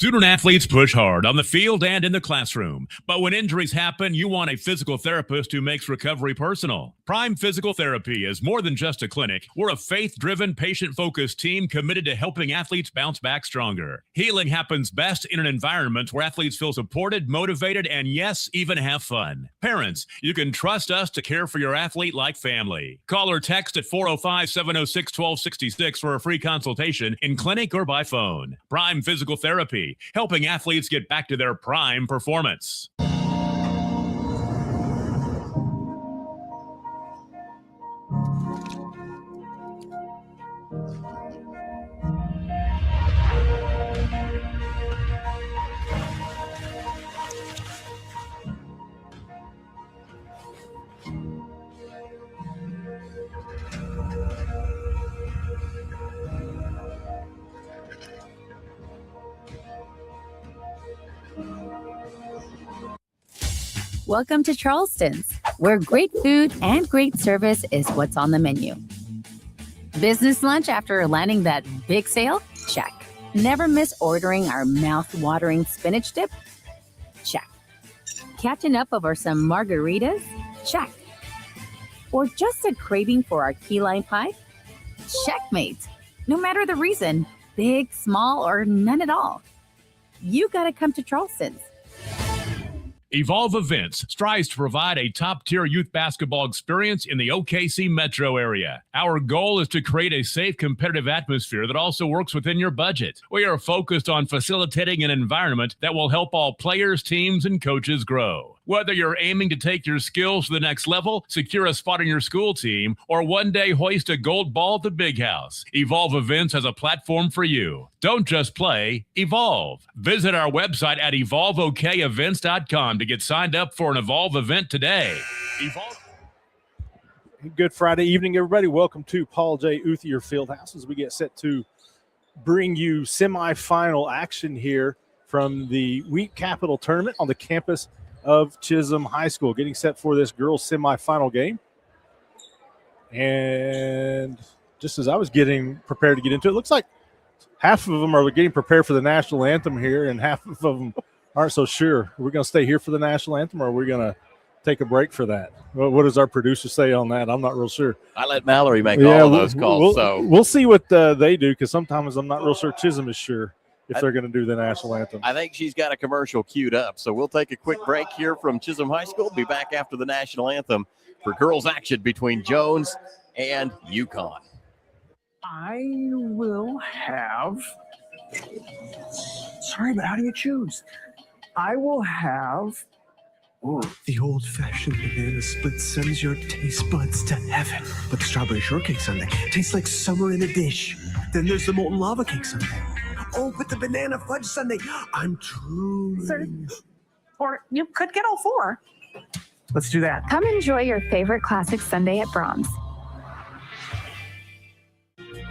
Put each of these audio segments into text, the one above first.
Student athletes push hard on the field and in the classroom, but when injuries happen, you want a physical therapist who makes recovery personal. Prime Physical Therapy is more than just a clinic. We're a faith-driven, patient-focused team committed to helping athletes bounce back stronger. Healing happens best in an environment where athletes feel supported, motivated, and yes, even have fun. Parents, you can trust us to care for your athlete like family. Call or text at 405-706-1266 for a free consultation in clinic or by phone. Prime Physical Therapy, helping athletes get back to their prime performance. Welcome to Charleston's, where great food and great service is what's on the menu. Business lunch after landing that big sale? Check. Never miss ordering our mouth-watering spinach dip? Check. Catching up over some margaritas? Check. Or just a craving for our key lime pie? Checkmate. No matter the reason, big, small, or none at all, you gotta come to Charleston's. Evolve Events strives to provide a top-tier youth basketball experience in the OKC metro area. Our goal is to create a safe, competitive atmosphere that also works within your budget. We are focused on facilitating an environment that will help all players, teams, and coaches grow. Whether you're aiming to take your skills to the next level, secure a spot on your school team, or one day hoist a gold ball at the big house, Evolve Events has a platform for you. Don't just play, evolve. Visit our website at evolveokevents.com to get signed up for an Evolve event today. Evolve. Good Friday evening, everybody. Welcome to Paul J. Uthier Fieldhouse as we get set to bring you semifinal action here from the Wheat Capital Tournament on the campus of Chisholm High School, getting set for this girls semifinal game. And just as I was getting prepared to get into it, looks like half of them are getting prepared for the national anthem here, and half of them aren't so sure. Are we going to stay here for the national anthem, or are we going to take a break for that? What does our producer say on that? I'm not real sure. I let Mallory make all of those calls. We'll see what they do, because sometimes I'm not real sure Chisholm is sure if they're going to do the national anthem. I think she's got a commercial queued up. So we'll take a quick break here from Chisholm High School. Be back after the national anthem for girls action between Jones and Yukon. I will have, sorry, but how do you choose? I will have, the old-fashioned banana split sends your taste buds to heaven. But the strawberry shortcake sundae tastes like summer in a dish. Then there's the molten lava cake sundae. Oh, but the banana fudge sundae, I'm truly... Sir, or you could get all four. Let's do that. Come enjoy your favorite classic sundae at Brahms.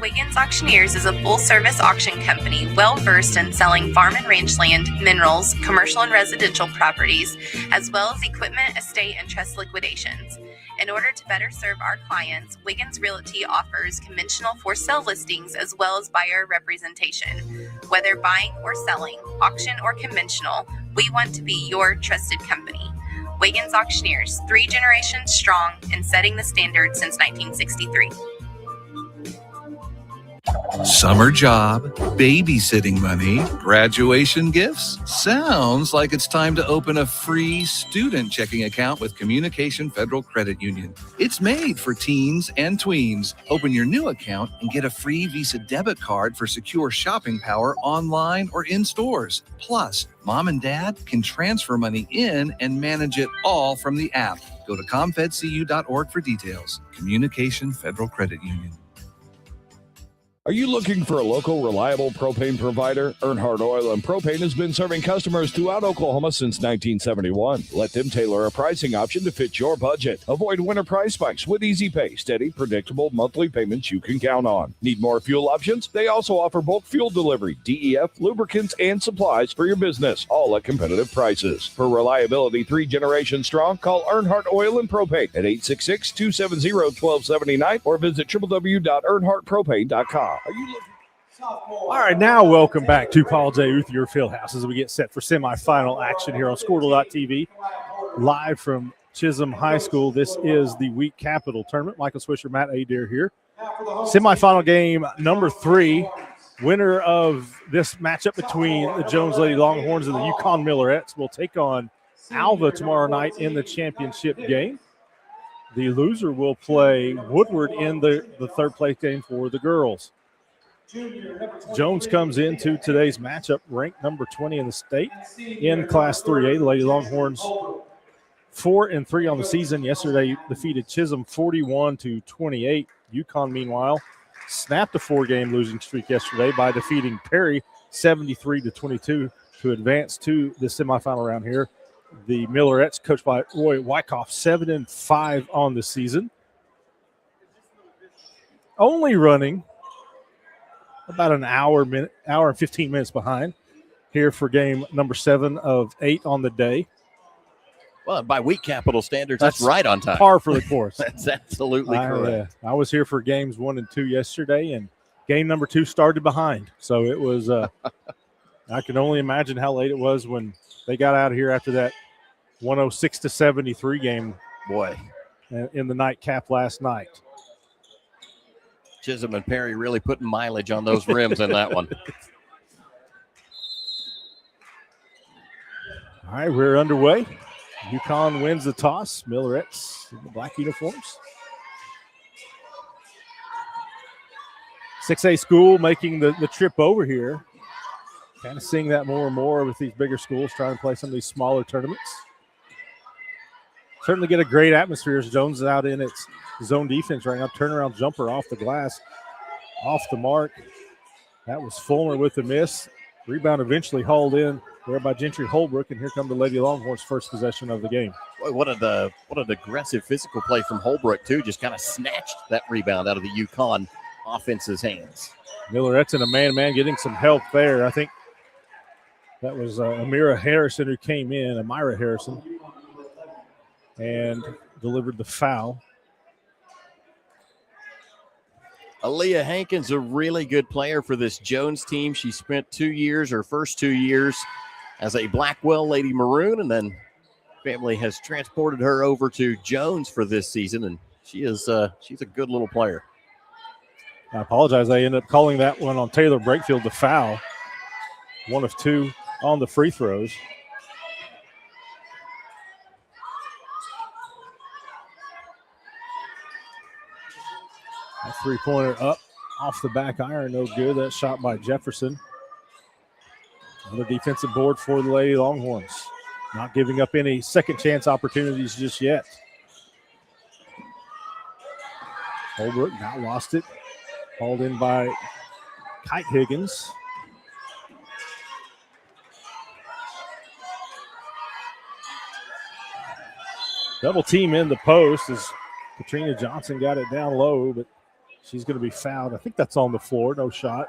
Wiggins Auctioneers is a full-service auction company well-versed in selling farm and range land, minerals, commercial and residential properties, as well as equipment, estate, and trust liquidations. In order to better serve our clients, Wiggins Realty offers conventional for-sale listings as well as buyer representation. Whether buying or selling, auction or conventional, we want to be your trusted company. Wiggins Auctioneers, 3 generations strong and setting the standard since 1963. Summer job, babysitting money, graduation gifts. Sounds like it's time to open a free student checking account with Communication Federal Credit Union. It's made for teens and tweens. Open your new account and get a free Visa debit card for secure shopping power online or in stores. Plus, mom and dad can transfer money in and manage it all from the app. Go to comfedcu.org for details. Communication Federal Credit Union. Are you looking for a local, reliable propane provider? Earnhardt Oil and Propane has been serving customers throughout Oklahoma since 1971. Let them tailor a pricing option to fit your budget. Avoid winter price spikes with easy pay, steady, predictable monthly payments you can count on. Need more fuel options? They also offer bulk fuel delivery, DEF, lubricants, and supplies for your business, all at competitive prices. For reliability 3 generations strong, call Earnhardt Oil and Propane at 866-270-1279 or visit www.earnhardtpropane.com. Are you looking? All right, now welcome back to Paul J. Uthier Fieldhouse as we get set for semifinal action here on Squirtle.tv. Live from Chisholm High School. This is the Week Capital Tournament. Michael Swisher, Matt Adair here. Semifinal game number 3. Winner of this matchup between the Jones Lady Longhorns and the Yukon Millerettes will take on Alva tomorrow night in the championship game. The loser will play Woodward in the third place game for the girls. Jones comes into today's matchup ranked number 20 in the state in Class 3A. The Lady Longhorns 4-3 on the season. Yesterday defeated Chisholm 41-28. Yukon, meanwhile, snapped a 4-game losing streak yesterday by defeating Perry 73-22 to advance to the semifinal round here. The Millerettes, coached by Roy Wyckoff, 7-5 on the season. Only running about an hour and 15 minutes behind here for game number 7 of 8 on the day. Well, by Week Capital standards, that's right on time. Par for the course. That's absolutely correct. I was here for games 1 and 2 yesterday, and game number 2 started behind. So it was, I can only imagine how late it was when they got out of here after that 106-73 game. Boy. In the nightcap last night. Chisholm and Perry really putting mileage on those rims in that one. All right, we're underway. Yukon wins the toss. Millerettes in the black uniforms. 6A school making the trip over here. Kind of seeing that more and more with these bigger schools trying to play some of these smaller tournaments. Certainly get a great atmosphere as Jones is out in its zone defense right now. Turnaround jumper off the glass, off the mark. That was Fulmer with the miss. Rebound eventually hauled in there by Gentry Holbrook, and here come the Lady Longhorns' first possession of the game. Boy, what an aggressive physical play from Holbrook, too. Just kind of snatched that rebound out of the Yukon offense's hands. Millerettes in a man-to-man getting some help there. I think that was Amira Harrison who came in, Amira Harrison, and delivered the foul. Aaliyah Hankins, a really good player for this Jones team. She spent 2 years, her first 2 years, as a Blackwell Lady Maroon, and then family has transported her over to Jones for this season, and she's a good little player. I apologize. I ended up calling that one on Taylor Brakefield the foul. 1 of 2 on the free throws. That three-pointer up off the back iron, no good. That shot by Jefferson. Another defensive board for the Lady Longhorns. Not giving up any second chance opportunities just yet. Holbrook now lost it. Hauled in by Kite Higgins. Double team in the post as Katrina Johnson got it down low, but she's going to be fouled. I think that's on the floor. No shot.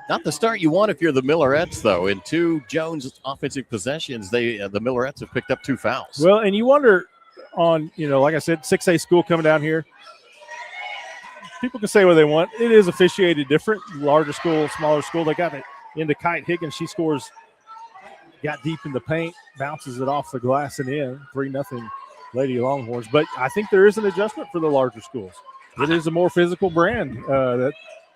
Not the start you want if you're the Millerettes, though. In 2 Jones offensive possessions, the Millerettes have picked up 2 fouls. Well, and you wonder on, like I said, 6A school coming down here. People can say what they want. It is officiated different. Larger school, smaller school. They got it into Kite Higgins. She scores, got deep in the paint, bounces it off the glass and in. 3-0 Lady Longhorns. But I think there is an adjustment for the larger schools. It is a more physical brand that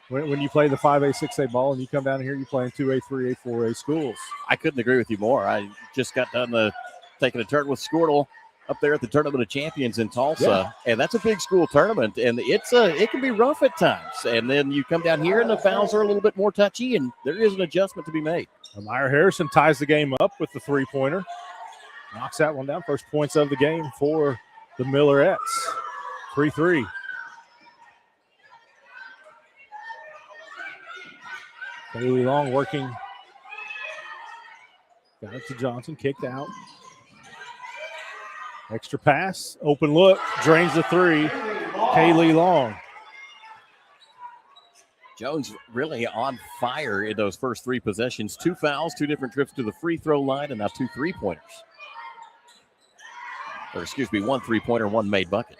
when you play the 5A, 6A ball and you come down here, you're playing 2A, 3A, 4A schools. I couldn't agree with you more. I just got done taking a turn with Squirtle up there at the Tournament of Champions in Tulsa, and that's a big school tournament, and it can be rough at times. And then you come down here, and the fouls are a little bit more touchy, and there is an adjustment to be made. Amira Harrison ties the game up with the three-pointer. Knocks that one down. First points of the game for the Millerettes. 3-3. Bailey Long working. Got it to Johnson. Kicked out. Extra pass. Open look. Drains the 3. Kaylee Long. Jones really on fire in those first 3 possessions. 2 fouls, 2 different trips to the free throw line, and now 2 3-pointers. Or excuse me, 1 3-pointer, 1 made bucket.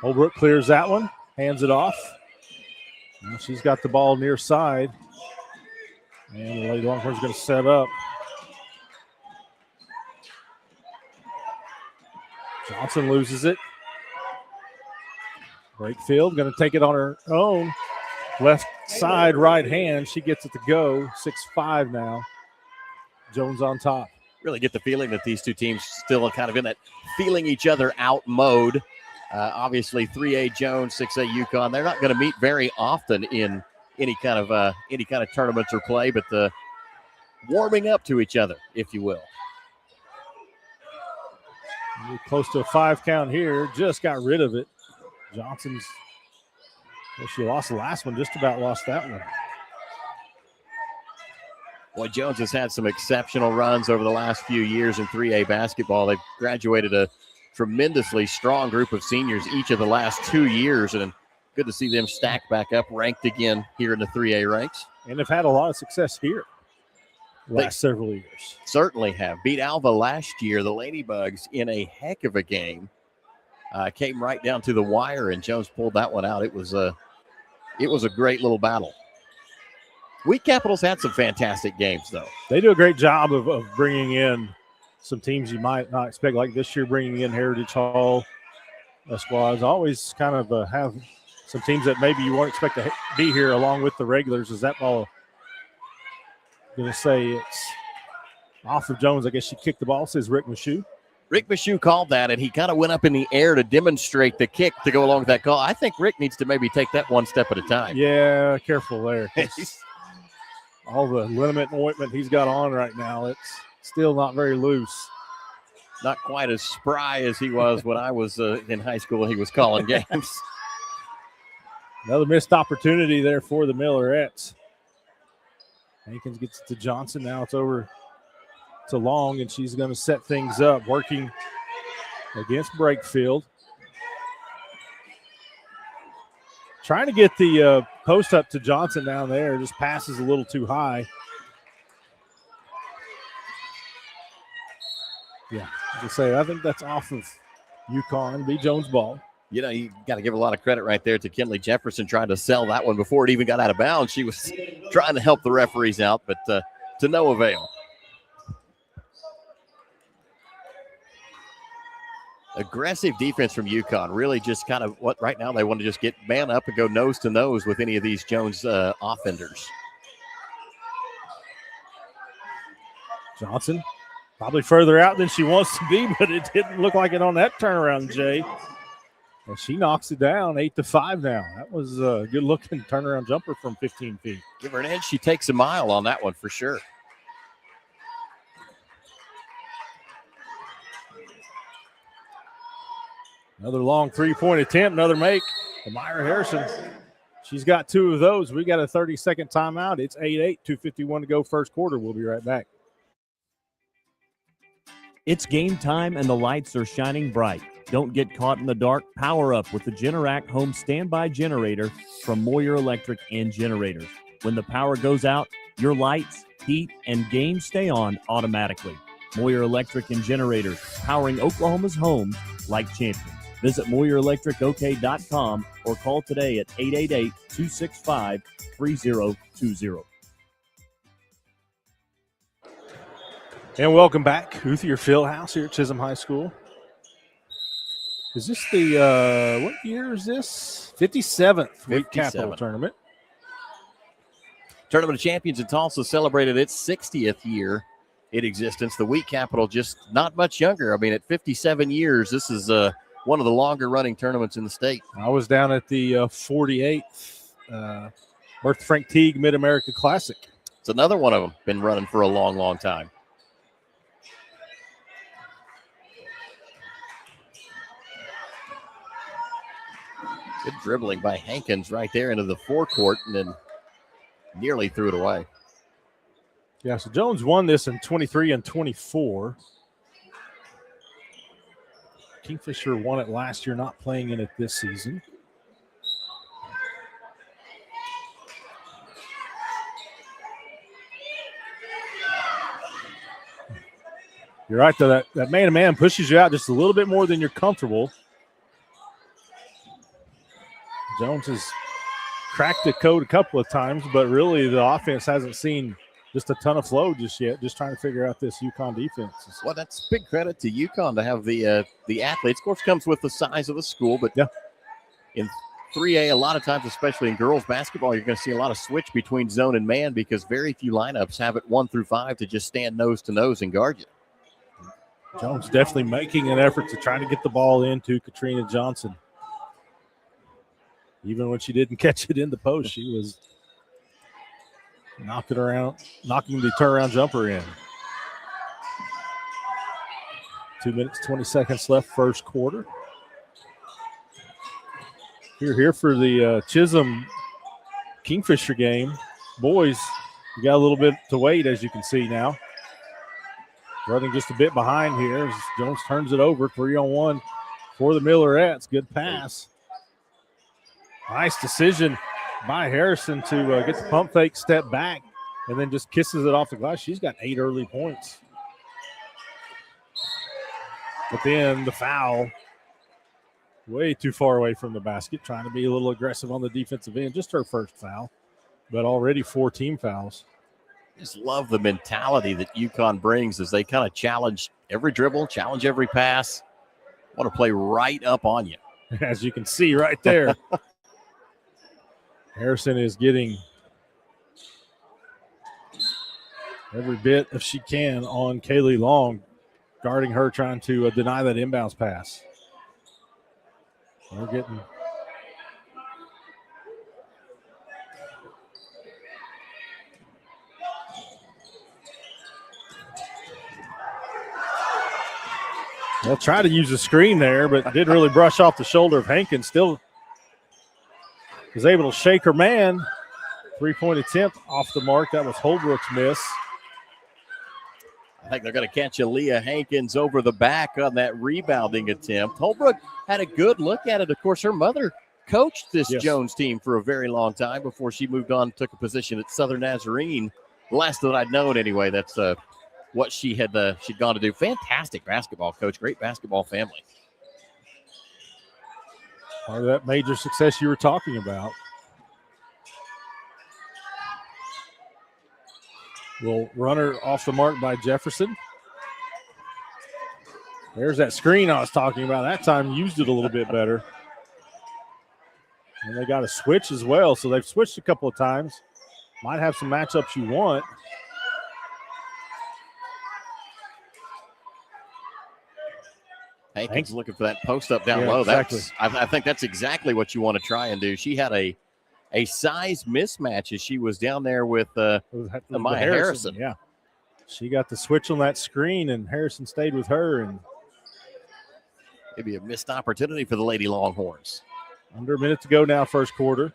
Holbrook clears that one. Hands it off. Now she's got the ball near side. And the Lady Longhorns going to set up. Johnson loses it. Brakefield going to take it on her own. Left side, right hand. She gets it to go. 6-5 now. Jones on top. Really get the feeling that these two teams still kind of in that feeling each other out mode. Obviously, 3A Jones, 6A Yukon. They're not going to meet very often in any kind of tournaments or play, but the warming up to each other, if you will. We're close to a 5 count here. Just got rid of it. Johnson's. Well, she lost the last one. Just about lost that one. Boy, Jones has had some exceptional runs over the last few years in 3A basketball. They've graduated a tremendously strong group of seniors each of the last 2 years, and good to see them stacked back up, ranked again here in the 3A ranks. And have had a lot of success here last several years. Certainly have. Beat Alva last year, the Ladybugs, in a heck of a game. Came right down to the wire, and Jones pulled that one out. It was a great little battle. Wheat Capital's had some fantastic games, though. They do a great job of bringing in some teams you might not expect, like this year bringing in Heritage Hall squads. Always kind of have some teams that maybe you won't expect to be here along with the regulars. Is that ball going to say it's off of Jones? I guess she kicked the ball, says Rick Michoud. Rick Michoud called that, and he kind of went up in the air to demonstrate the kick to go along with that call. I think Rick needs to maybe take that one step at a time. Yeah, careful there. All the liniment and ointment he's got on right now, it's still not very loose. Not quite as spry as he was when I was in high school. He was calling games. Another missed opportunity there for the Millerettes. Hankins gets it to Johnson. Now it's over to Long, and she's going to set things up, working against Brakefield. Trying to get the post up to Johnson down there. Just passes a little too high. Yeah, I think that's off of Yukon. B. Jones ball. You know, you got to give a lot of credit right there to Kinley Jefferson trying to sell that one before it even got out of bounds. She was trying to help the referees out, but to no avail. Aggressive defense from Yukon. Really just kind of what right now they want to just get man up and go nose to nose with any of these Jones offenders. Johnson probably further out than she wants to be, but it didn't look like it on that turnaround, Jay. And she knocks it down 8-5 now. That was a good looking turnaround jumper from 15 feet. Give her an edge. She takes a mile on that one for sure. Another long three-point attempt, another make. Amira Harrison, she's got 2 of those. We got a 30-second timeout. It's 8-8, 2:51 to go first quarter. We'll be right back. It's game time and the lights are shining bright. Don't get caught in the dark. Power up with the Generac Home Standby Generator from Moyer Electric and Generators. When the power goes out, your lights, heat, and games stay on automatically. Moyer Electric and Generators, powering Oklahoma's homes like champions. Visit MoyerElectricOK.com or call today at 888-265-3020. And welcome back. Hoothier Fieldhouse here at Chisholm High School. Is this the, what year is this? 57th Wheat Capital Tournament. Tournament of Champions in Tulsa celebrated its 60th year in existence. The Wheat Capital just not much younger. I mean, at 57 years, this is one of the longer running tournaments in the state. I was down at the 48th Bertha Frank Teague Mid-America Classic. It's another one of them. Been running for a long, long time. Good dribbling by Hankins right there into the forecourt and then nearly threw it away. Yeah, so Jones won this in 23 and 24. Kingfisher won it last year, not playing in it this season. You're right, though. That man-to-man pushes you out just a little bit more than you're comfortable. Jones has cracked the code a couple of times, but really the offense hasn't seen just a ton of flow just yet. Just trying to figure out this Yukon defense. Well, that's big credit to Yukon to have the athletes. Of course, comes with the size of the school, but in 3A, a lot of times, especially in girls basketball, you're going to see a lot of switch between zone and man because very few lineups have it 1 through 5 to just stand nose to nose and guard you. Jones definitely making an effort to try to get the ball into Katrina Johnson. Even when she didn't catch it in the post, she was knocking the turnaround jumper in. 2 minutes, 20 seconds left, first quarter. You're here for the Chisholm Kingfisher game. Boys, you got a little bit to wait, as you can see now. Running just a bit behind here as Jones turns it over, 3-on-1 for the Millerettes. Good pass. Nice decision by Harrison to get the pump fake, step back, and then just kisses it off the glass. She's got 8 early points. But then the foul, way too far away from the basket, trying to be a little aggressive on the defensive end. Just her first foul, but already 4 team fouls. Just love the mentality that Yukon brings as they kind of challenge every dribble, challenge every pass. Want to play right up on you. As you can see right there. Harrison is getting every bit if she can on Kaylee Long, guarding her, trying to deny that inbounds pass. We're getting they'll try to use the screen there, but didn't really brush off the shoulder of Hankins. Still was able to shake her man. 3-point attempt off the mark. That was Holbrook's miss. I think they're going to catch Aaliyah Hankins over the back on that rebounding attempt. Holbrook had a good look at it. Of course, her mother coached this Jones team for a very long time before she moved on and took a position at Southern Nazarene. The last that I'd known anyway, that's what she'd gone to do. Fantastic basketball coach, great basketball family. Part of that major success you were talking about. Will runner off the mark by Jefferson. There's that screen I was talking about. That time used it a little bit better. And they got a switch as well. So they've switched a couple of times. Might have some matchups you want. Hankins looking for that post up down low. Exactly. I think that's exactly what you want to try and do. She had a size mismatch as she was down there with Maya Harrison. Yeah. She got the switch on that screen, and Harrison stayed with her. And maybe a missed opportunity for the Lady Longhorns. Under a minute to go now, first quarter.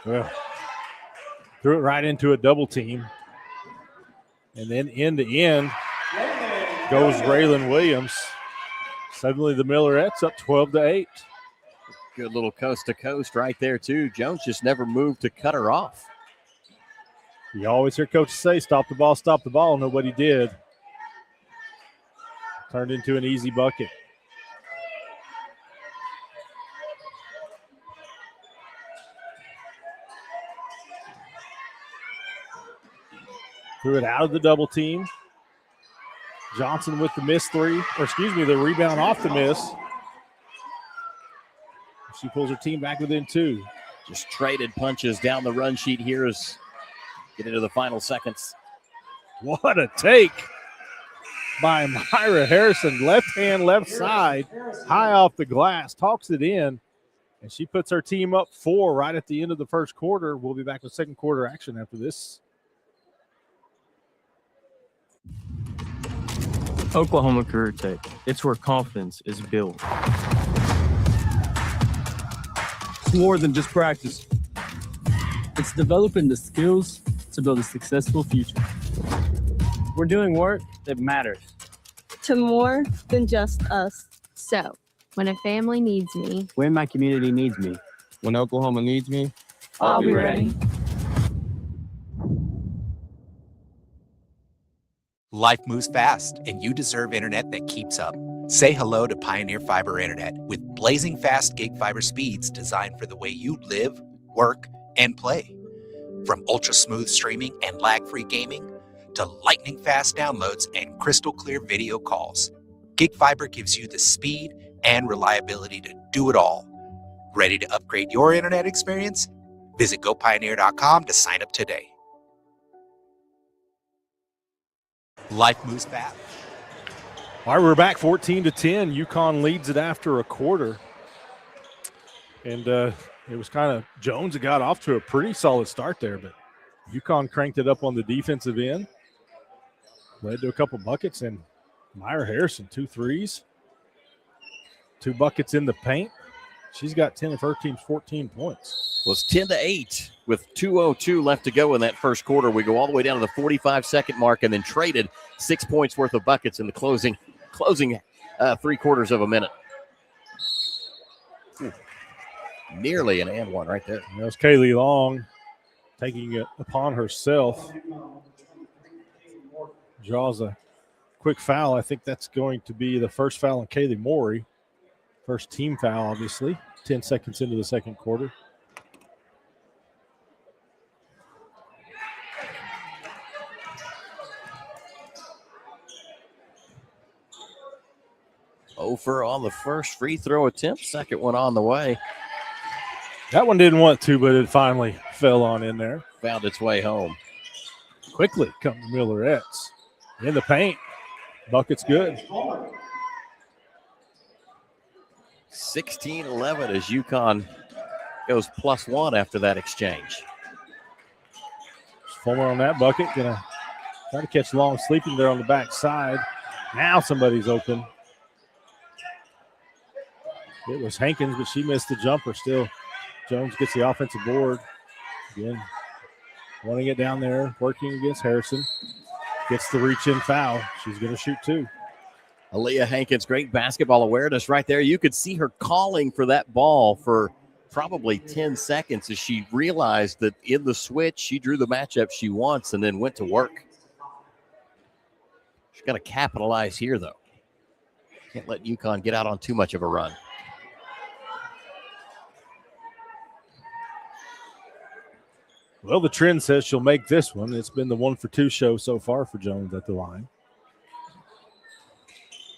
Well, threw it right into a double team. And then end to end goes Raylan Williams. Suddenly the Millerettes up 12-8. Good little coast to coast right there too. Jones just never moved to cut her off. You always hear coaches say, stop the ball. Nobody did. Turned into an easy bucket. Threw it out of the double team. Johnson with the the rebound off the miss. She pulls her team back within 2. Just traded punches down the run sheet here as get into the final seconds. What a take by Myra Harrison. Left hand, left side, high off the glass, talks it in, and she puts her team up 4 right at the end of the first quarter. We'll be back with second quarter action after this. Oklahoma Career Tech. It's where confidence is built. It's more than just practice. It's developing the skills to build a successful future. We're doing work that matters. To more than just us. So, when a family needs me. When my community needs me. When Oklahoma needs me. I'll be ready. Life moves fast, and you deserve internet that keeps up. Say hello to Pioneer Fiber Internet with blazing fast gig fiber speeds designed for the way you live, work, and play. From ultra-smooth streaming and lag-free gaming to lightning-fast downloads and crystal-clear video calls, gig fiber gives you the speed and reliability to do it all. Ready to upgrade your internet experience? Visit gopioneer.com to sign up today. Life moves fast. All right, we're back 14-10. Yukon leads it after a quarter. And it was kind of Jones that got off to a pretty solid start there, but Yukon cranked it up on the defensive end. Led to a couple buckets, and Myra Harrison, 2 threes. 2 buckets in the paint. She's got 10 of her team's 14 points. Well, it's 10-8 with 2:02 left to go in that first quarter. We go all the way down to the 45-second mark and then traded 6 points worth of buckets in the closing 3/4 of a minute. Ooh, nearly an and one right there. There's Kaylee Long taking it upon herself. Draws a quick foul. I think that's going to be the first foul on Kaylee Morey. First team foul, obviously. 10 seconds into the second quarter. Over on the first free throw attempt. Second one on the way. That one didn't want to, but it finally fell on in there. Found its way home. Quickly come the Millerettes. In the paint. Bucket's good. 16-11 as Yukon goes +1 after that exchange. Fulmer on that bucket. Gonna try to catch Long sleeping there on the backside. Now somebody's open. It was Hankins, but she missed the jumper still. Jones gets the offensive board. Again, wanting it down there, working against Harrison. Gets the reach-in foul. She's going to shoot 2. Aaliyah Hankins, great basketball awareness right there. You could see her calling for that ball for probably 10 seconds as she realized that in the switch, she drew the matchup she wants and then went to work. She's got to capitalize here, though. Can't let Yukon get out on too much of a run. Well, the trend says she'll make this one. It's been the 1-for-2 show so far for Jones at the line.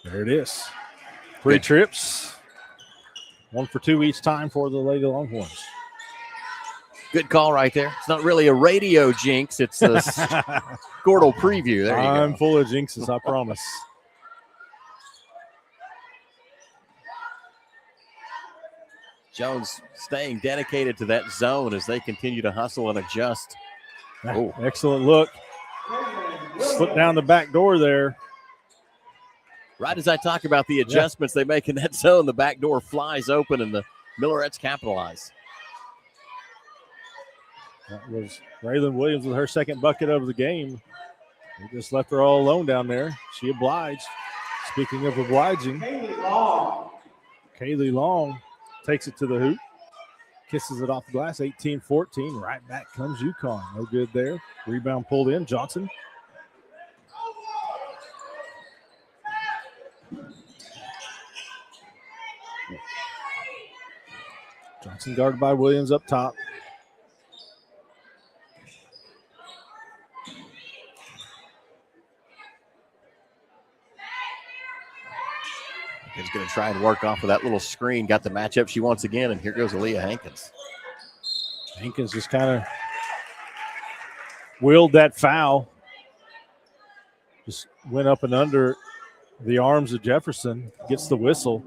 There it is. 3 trips. 1-for-2 each time for the Lady Longhorns. Good call right there. It's not really a radio jinx. It's a Squirtle preview. There you go. I'm full of jinxes, I promise. Jones staying dedicated to that zone as they continue to hustle and adjust. Oh, excellent look. Slip down the back door there. Right as I talk about the adjustments they make in that zone, the back door flies open and the Millerettes capitalize. That was Raylan Williams with her second bucket of the game. They just left her all alone down there. She obliged. Speaking of obliging, Kaylee Long takes it to the hoop. Kisses it off the glass, 18-14. Right back comes Yukon. No good there. Rebound pulled in. Johnson. Johnson guarded by Williams up top. Is going to try and work off of that little screen. Got the matchup she wants again, and here goes Aaliyah Hankins. Hankins just kind of willed that foul. Just went up and under the arms of Jefferson. Gets the whistle.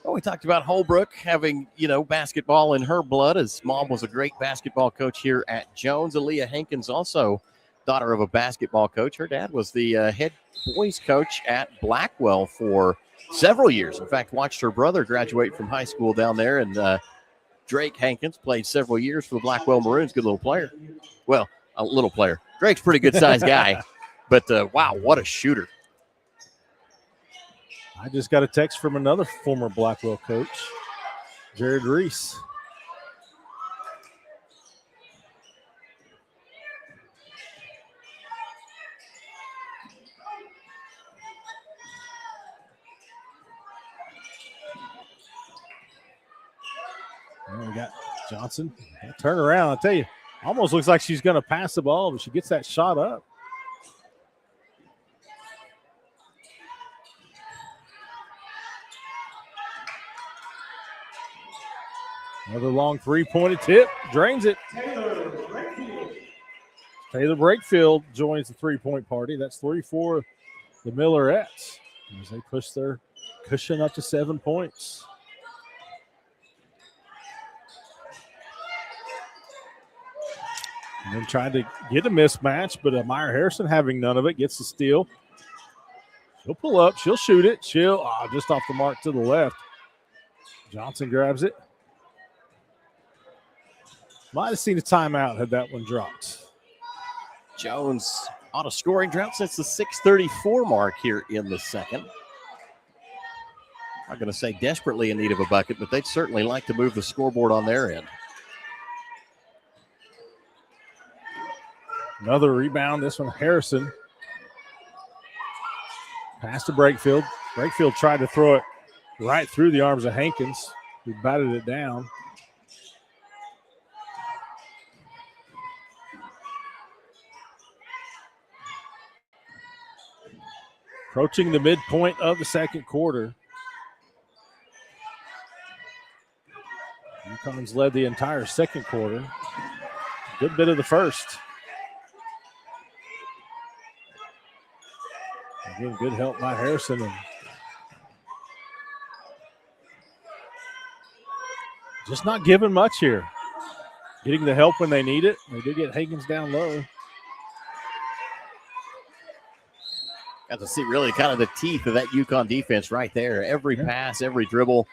Well, we talked about Holbrook having, basketball in her blood. His mom was a great basketball coach here at Jones. Aaliyah Hankins also daughter of a basketball coach. Her dad was the head boys coach at Blackwell for several years. In fact, watched her brother graduate from high school down there. And Drake Hankins played several years for the Blackwell Maroons. Good little player. Well, a little player. Drake's a pretty good-sized guy. But, wow, what a shooter. I just got a text from another former Blackwell coach, Jared Reese. And we got Johnson. Turn around. I tell you, almost looks like she's going to pass the ball, but she gets that shot up. Another long three-pointed tip. Drains it. Taylor Brakefield joins the three-point party. That's 3 for the Millerettes as they push their cushion up to 7 points. And then trying to get a mismatch, but Meyer Harrison having none of it, gets the steal. She'll pull up. She'll shoot it. She'll just off the mark to the left. Johnson grabs it. Might have seen a timeout had that one dropped. Jones on a scoring drought since the 6:34 mark here in the second. I'm going to say desperately in need of a bucket, but they'd certainly like to move the scoreboard on their end. Another rebound. This one, Harrison. Pass to Brakefield. Brakefield tried to throw it right through the arms of Hankins, who batted it down. Approaching the midpoint of the second quarter. Yukon's led the entire second quarter. Good bit of the first. Again, good help by Harrison. And just not giving much here. Getting the help when they need it. They did get Higgins down low. Got to see really kind of the teeth of that Yukon defense right there. Every pass, every dribble,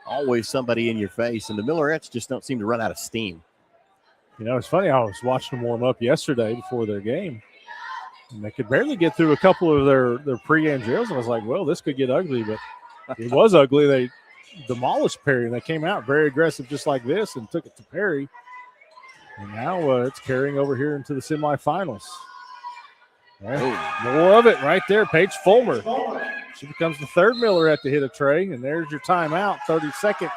always somebody in your face. And the Millerettes just don't seem to run out of steam. You know, it's funny. I was watching them warm up yesterday before their game. And they could barely get through a couple of their pregame drills. And I was like, well, this could get ugly. But it was ugly. They demolished Perry. And they came out very aggressive just like this and took it to Perry. And now it's carrying over here into the semifinals. Yeah, more of it right there. Paige Fulmer. She becomes the third Millerette to hit a tray. And there's your timeout, 30 seconds.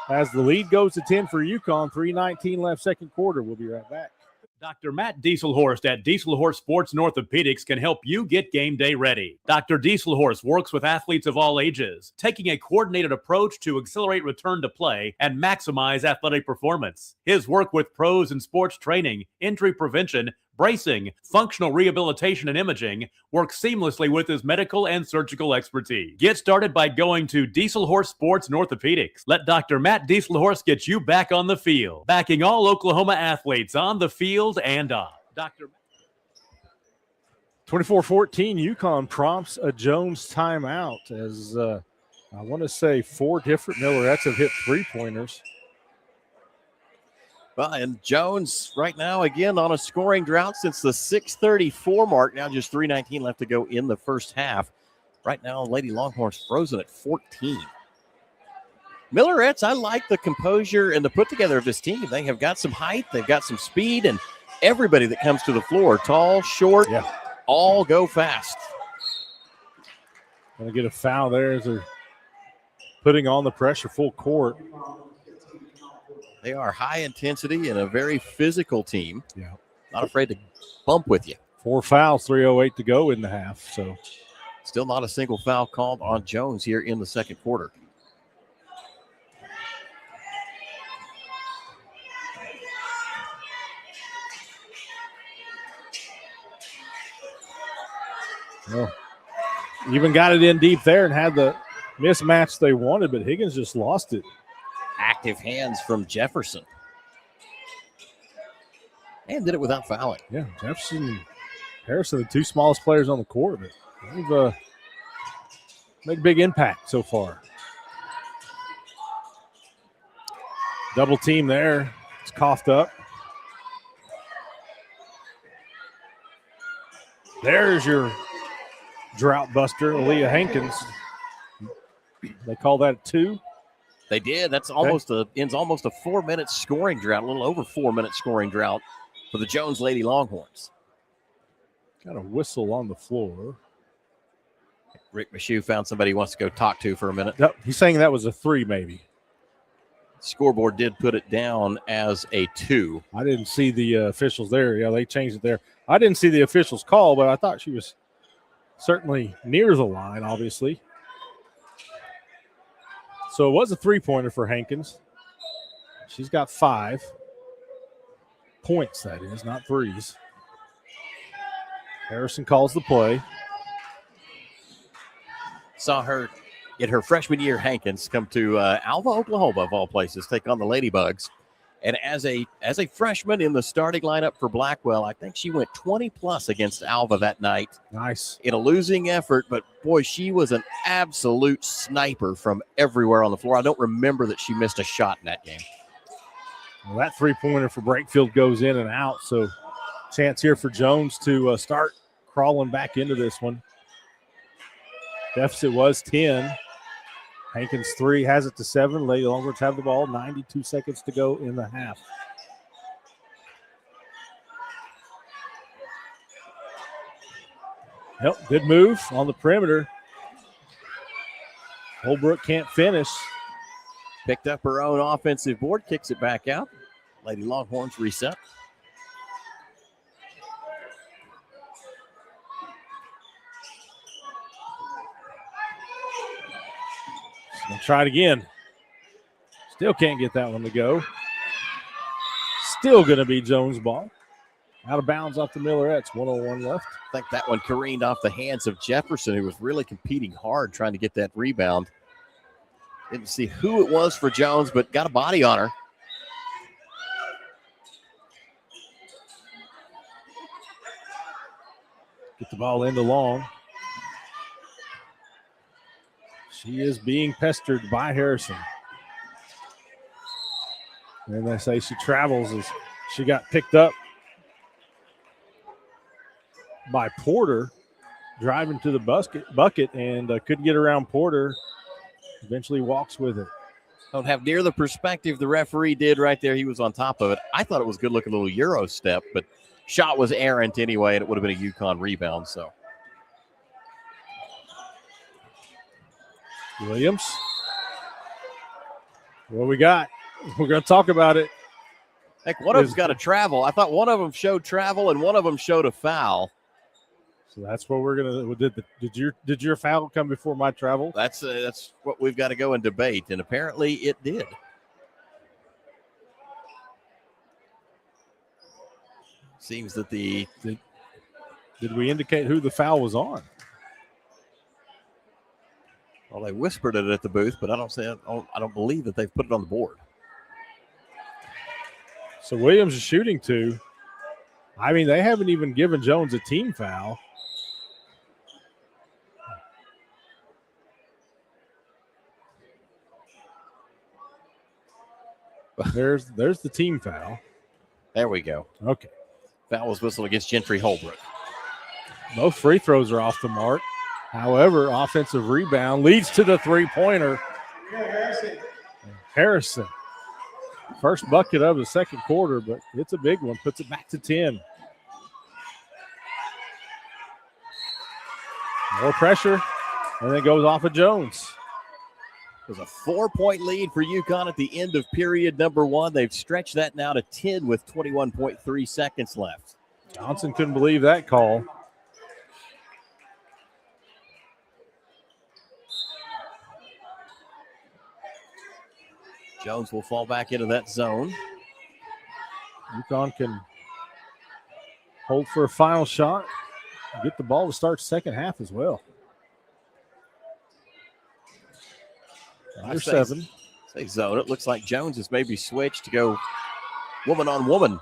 As the lead goes to 10 for Yukon, 3:19 left second quarter. We'll be right back. Dr. Matt Dieselhorst at Dieselhorst Sports and Orthopedics can help you get game day ready. Dr. Dieselhorst works with athletes of all ages, taking a coordinated approach to accelerate return to play and maximize athletic performance. His work with pros in sports training, injury prevention, bracing, functional rehabilitation, and imaging works seamlessly with his medical and surgical expertise. Get started by going to Dieselhorst Sports and Orthopedics. Let Dr. Matt Dieselhorst get you back on the field, backing all Oklahoma athletes on the field and off. Dr. 24-14, Yukon prompts a Jones timeout as I want to say 4 different Millerettes have hit three-pointers. Well, and Jones right now, again, on a scoring drought since the 6:34 mark. Now just 3:19 left to go in the first half. Right now, Lady Longhorns frozen at 14. Millerettes, I like the composure and the put-together of this team. They have got some height. They've got some speed. And everybody that comes to the floor, tall, short, all go fast. Going to get a foul there as they're putting on the pressure full court. They are high intensity and a very physical team. Yeah. Not afraid to bump with you. 4 fouls, 3:08 to go in the half. So still not a single foul called on Jones here in the second quarter. Well, even got it in deep there and had the mismatch they wanted, but Higgins just lost it. Active hands from Jefferson. And did it without fouling. Yeah, Jefferson, Harrison, the 2 smallest players on the court, but they've made a big impact so far. Double team there. It's coughed up. There's your drought buster, Aaliyah Hankins. They call that 2. They did. That's almost ends almost a 4-minute scoring drought, a little over 4-minute scoring drought for the Jones Lady Longhorns. Got a whistle on the floor. Rick Michoud found somebody he wants to go talk to for a minute. No, he's saying that was a 3 maybe. Scoreboard did put it down as a 2. I didn't see the officials there. Yeah, they changed it there. I didn't see the officials call, but I thought she was certainly near the line, obviously. So it was a 3-pointer for Hankins. She's got 5 points, that is, not threes. Harrison calls the play. Saw her in her freshman year, Hankins, come to Alva, Oklahoma, of all places, take on the Ladybugs. And as a freshman in the starting lineup for Blackwell, I think she went 20-plus against Alva that night. Nice. In a losing effort, but, boy, she was an absolute sniper from everywhere on the floor. I don't remember that she missed a shot in that game. Well, that 3-pointer for Brakefield goes in and out, so chance here for Jones to start crawling back into this one. Deficit was 10. Hankins 3 has it to 7. Lady Longhorns have the ball. 92 seconds to go in the half. Yep, good move on the perimeter. Holbrook can't finish. Picked up her own offensive board, kicks it back out. Lady Longhorns reset. Gonna try it again. Still can't get that one to go. Still going to be Jones' ball. Out of bounds off the Millerettes. 1:01 left. I think that one careened off the hands of Jefferson, who was really competing hard trying to get that rebound. Didn't see who it was for Jones, but got a body on her. Get the ball into Long. She is being pestered by Harrison. And they say she travels as she got picked up by Porter driving to the bucket and couldn't get around Porter. Eventually walks with it. Don't have near the perspective the referee did right there. He was on top of it. I thought it was a good-looking little Euro step, but shot was errant anyway, and it would have been a Yukon rebound. So Williams. What we got? We're going to talk about it. Heck, one of them's got to travel. I thought one of them showed travel and one of them showed a foul. So that's what we're going to did your foul come before my travel? That's what we've got to go and debate, and apparently it did. Seems that did we indicate who the foul was on? Well, they whispered it at the booth, but I don't believe that they've put it on the board. So Williams is shooting 2. I mean, they haven't even given Jones a team foul. There's the team foul. There we go. Okay. Foul was whistled against Gentry Holbrook. Both free throws are off the mark. However, offensive rebound leads to the 3-pointer. Harrison. First bucket of the second quarter, but it's a big one. Puts it back to 10. More pressure, and then it goes off of Jones. It was a 4-point lead for Yukon at the end of period number 1. They've stretched that now to 10 with 21.3 seconds left. Johnson couldn't believe that call. Jones will fall back into that zone. Yukon can hold for a final shot. Get the ball to start second half as well. Under 7. Say zone. It looks like Jones has maybe switched to go woman on woman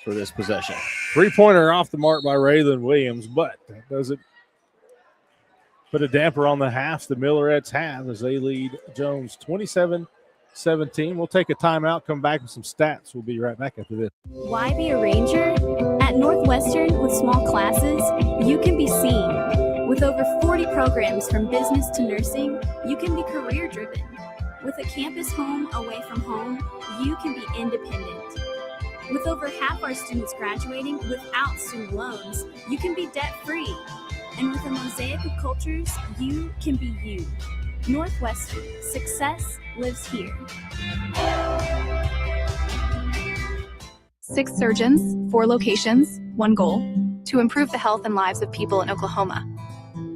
for this possession. 3-pointer off the mark by Raylan Williams, but that doesn't put a damper on the half the Millerettes have as they lead Jones 27-17. We'll take a timeout, come back with some stats. We'll be right back after this. Why be a ranger? At Northwestern, with small classes, you can be seen. With over 40 programs from business to nursing, you can be career-driven. With a campus home away from home, you can be independent. With over half our students graduating without student loans, you can be debt-free. And with a mosaic of cultures, you can be you. Northwestern, success lives here. 6 surgeons, 4 locations, 1 goal: to improve the health and lives of people in Oklahoma.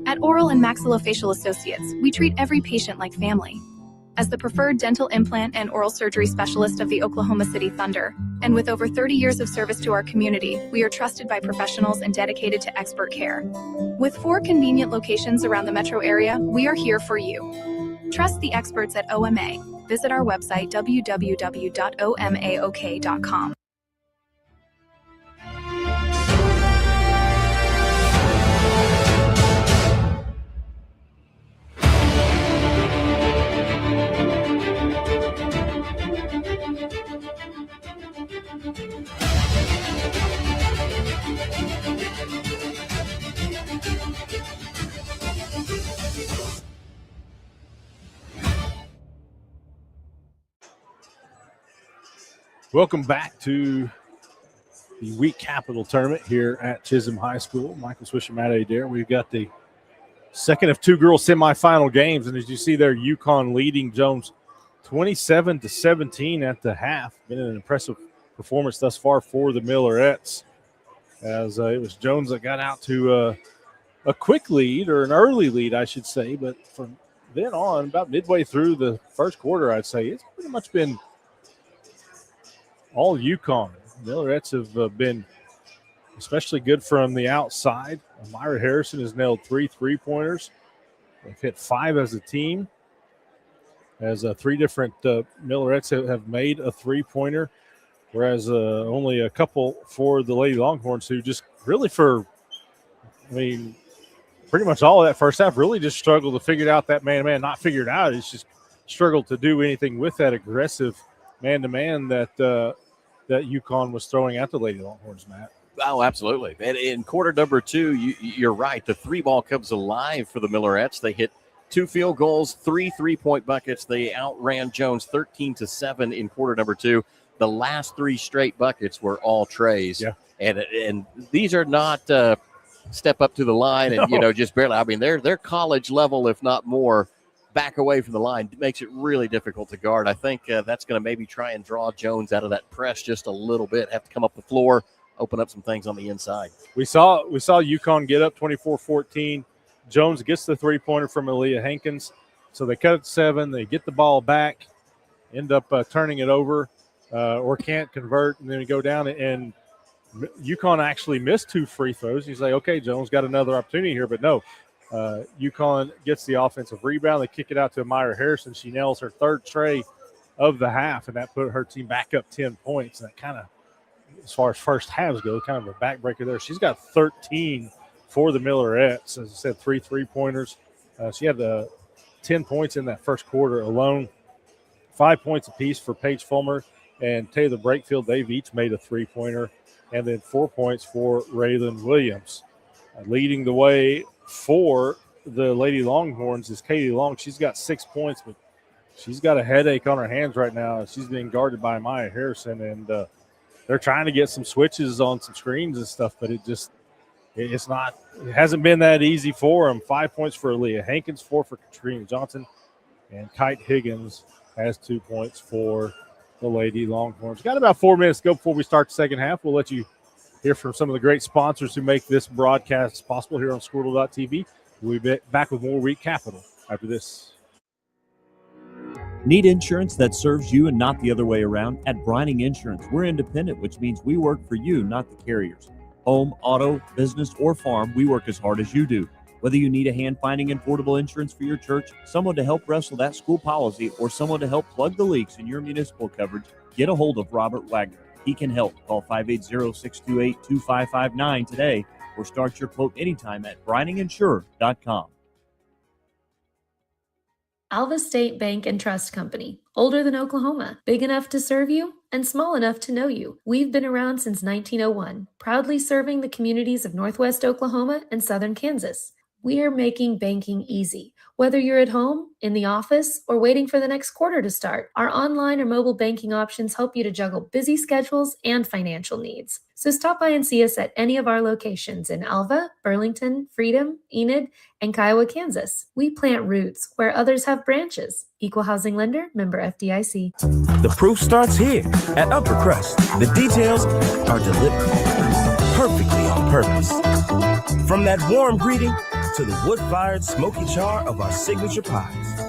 At Oral and Maxillofacial Associates, we treat every patient like family. As the preferred dental implant and oral surgery specialist of the Oklahoma City Thunder, and with over 30 years of service to our community, we are trusted by professionals and dedicated to expert care. With 4 convenient locations around the metro area, we are here for you. Trust the experts at OMA. Visit our website, www.omaok.com. Welcome back to the week capital tournament here at Chisholm High School. Michael Swisher, Matt Adair. We've got the second of 2 girls semifinal games, and as you see there, Yukon leading Jones 27-17 at the half. Been an impressive performance thus far for the Millerettes, as it was Jones that got out to a quick lead, or an early lead, I should say, but from then on, about midway through the first quarter, I'd say it's pretty much been all Yukon. Millerettes have been especially good from the outside. Myra Harrison has nailed 3 3-pointers. They've hit 5 as a team. As 3 different Millerettes have made a 3-pointer, whereas only a couple for the Lady Longhorns, who just really pretty much all of that first half really just struggled to figure out that man-to-man. Not figured out, it's just struggled to do anything with that aggressive man-to-man that Yukon was throwing at the Lady Longhorns, Matt. Oh, absolutely. And in quarter number 2, you're right. The 3 ball comes alive for the Millerettes. They hit 2 field goals, 3 3-point buckets. They outran Jones 13-7 in quarter number 2. The last 3 straight buckets were all trays. Yeah. And these are not step up to the line and, just barely. I mean, they're college level, if not more, back away from the line. It makes it really difficult to guard. I think that's going to maybe try and draw Jones out of that press just a little bit. Have to come up the floor, open up some things on the inside. We saw Yukon get up 24-14. Jones gets the 3-pointer from Aaliyah Hankins. So they cut it to 7. They get the ball back, end up turning it over, or can't convert, and then we go down, and Yukon actually missed 2 free throws. He's like, okay, Jones got another opportunity here, but no. Yukon gets the offensive rebound. They kick it out to Myra Harrison. She nails her 3rd tray of the half, and that put her team back up 10 points. And that kind of, as far as first halves go, kind of a backbreaker there. She's got 13 for the Millerettes. As I said, 3 3-pointers. She had 10 points in that first quarter alone. 5 points apiece for Paige Fulmer and Taylor Brakefield. They've each made a 3-pointer. And then 4 points for Raylan Williams. Leading the way for the Lady Longhorns is Katie Long. She's got 6 points, but she's got a headache on her hands right now. She's being guarded by Maya Harrison, and they're trying to get some switches on some screens and stuff, but it hasn't been that easy for them. 5 points for Aaliyah Hankins, 4 for Katrina Johnson, and Kite Higgins has 2 points for the Lady Longhorns. Got about 4 minutes to go before we start the second half. We'll let you hear from some of the great sponsors who make this broadcast possible here on Squirtle.tv. We'll be back with more Week Capital after this. Need insurance that serves you and not the other way around? At Brining Insurance, we're independent, which means we work for you, not the carriers. Home, auto, business, or farm, we work as hard as you do. Whether you need a hand finding affordable insurance for your church, someone to help wrestle that school policy, or someone to help plug the leaks in your municipal coverage, get a hold of Robert Wagner. He can help. Call 580-628-2559 today or start your quote anytime at brininginsure.com. Alva State Bank and Trust Company. Older than Oklahoma, big enough to serve you and small enough to know you. We've been around since 1901, proudly serving the communities of Northwest Oklahoma and Southern Kansas. We're making banking easy. Whether you're at home, in the office, or waiting for the next quarter to start, our online or mobile banking options help you to juggle busy schedules and financial needs. So stop by and see us at any of our locations in Alva, Burlington, Freedom, Enid, and Kiowa, Kansas. We plant roots where others have branches. Equal Housing Lender, member FDIC. The proof starts here at Upper Crust. The details are delivered perfectly on purpose. From that warm greeting to the wood-fired smoky char of our signature pies.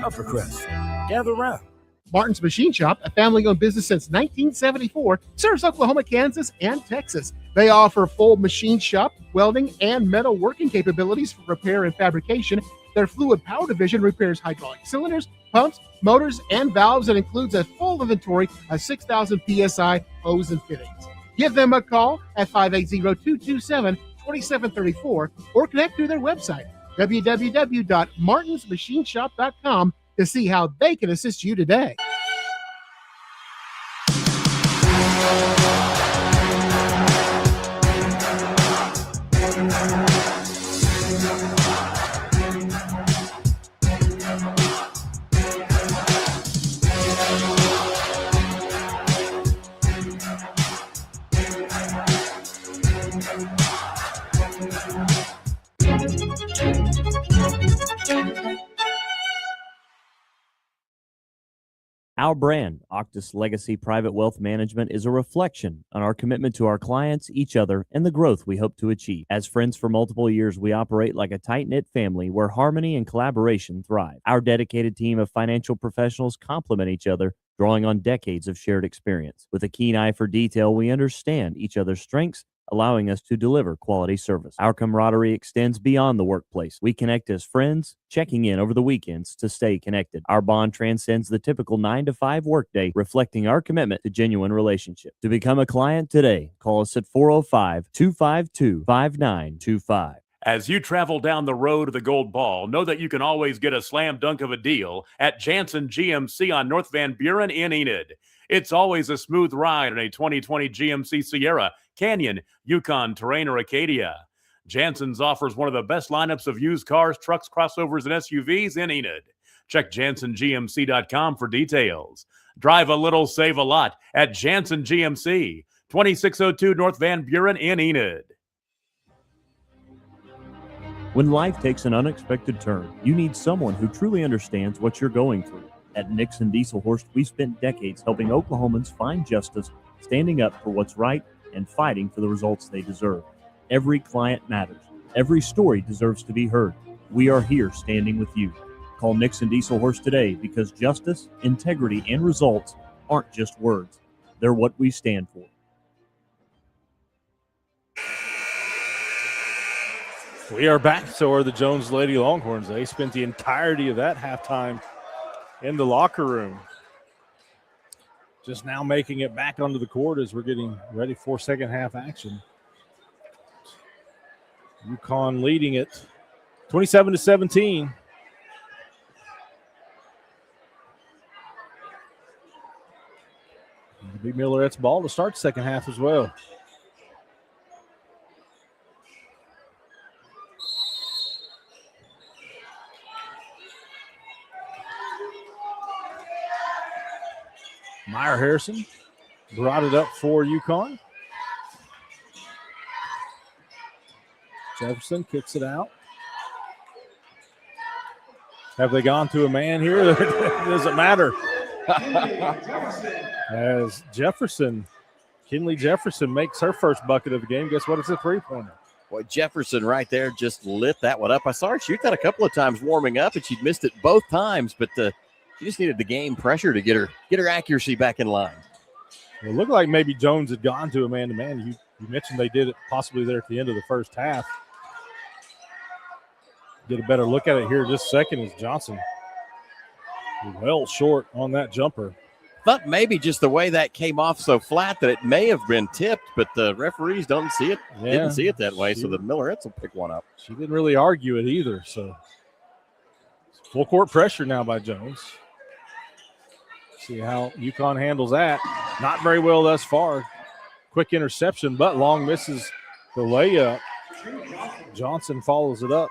Upper Crust, gather round. Martin's Machine Shop, a family-owned business since 1974, serves Oklahoma, Kansas, and Texas. They offer full machine shop, welding, and metal working capabilities for repair and fabrication. Their fluid power division repairs hydraulic cylinders, pumps, motors, and valves, and includes a full inventory of 6,000 PSI hose and fittings. Give them a call at 580-227-2734 or connect through their website, www.martinsmachineshop.com, to see how they can assist you today. Our brand, Octus Legacy Private Wealth Management, is a reflection on our commitment to our clients, each other, and the growth we hope to achieve. As friends for multiple years, we operate like a tight-knit family where harmony and collaboration thrive. Our dedicated team of financial professionals complement each other, drawing on decades of shared experience. With a keen eye for detail, we understand each other's strengths, allowing us to deliver quality service. Our camaraderie extends beyond the workplace. We connect as friends, checking in over the weekends to stay connected. Our bond transcends the typical 9-to-5 workday, reflecting our commitment to genuine relationships. To become a client today, call us at 405-252-5925. As you travel down the road to the Gold Ball, know that you can always get a slam dunk of a deal at Jansen GMC on North Van Buren in Enid. It's always a smooth ride in a 2020 GMC Sierra, Canyon, Yukon, Terrain, or Acadia. Jansen's offers one of the best lineups of used cars, trucks, crossovers, and SUVs in Enid. Check JansenGMC.com for details. Drive a little, save a lot at Jansen GMC, 2602 North Van Buren in Enid. When life takes an unexpected turn, you need someone who truly understands what you're going through. At Nixon Dieselhorst, we've spent decades helping Oklahomans find justice, standing up for what's right, and fighting for the results they deserve. Every client matters. Every story deserves to be heard. We are here standing with you. Call Nixon Dieselhorst today because justice, integrity, and results aren't just words. They're what we stand for. We are back. So are the Jones Lady Longhorns. They spent the entirety of that halftime in the locker room. Just now making it back onto the court as we're getting ready for second half action. Yukon leading it 27-17. The Big Millerettes ball to start second half as well. Meyer Harrison brought it up for Yukon. Jefferson kicks it out. Have they gone to a man here? It doesn't matter. As Kinley Jefferson makes her first bucket of the game. Guess what? It's a three-pointer. Boy, Jefferson right there just lit that one up. I saw her shoot that a couple of times warming up, and she'd missed it both times, but she just needed the game pressure to get her accuracy back in line. It looked like maybe Jones had gone to a man-to-man. You mentioned they did it possibly there at the end of the first half. Get a better look at it here just a second as Johnson well short on that jumper. Thought maybe just the way that came off so flat that it may have been tipped, but the referees don't see it. Yeah. Didn't see it that way, so the Millerettes will pick one up. She didn't really argue it either, so full court pressure now by Jones. See how Yukon handles that. Not very well thus far. Quick interception, but Long misses the layup. Johnson follows it up.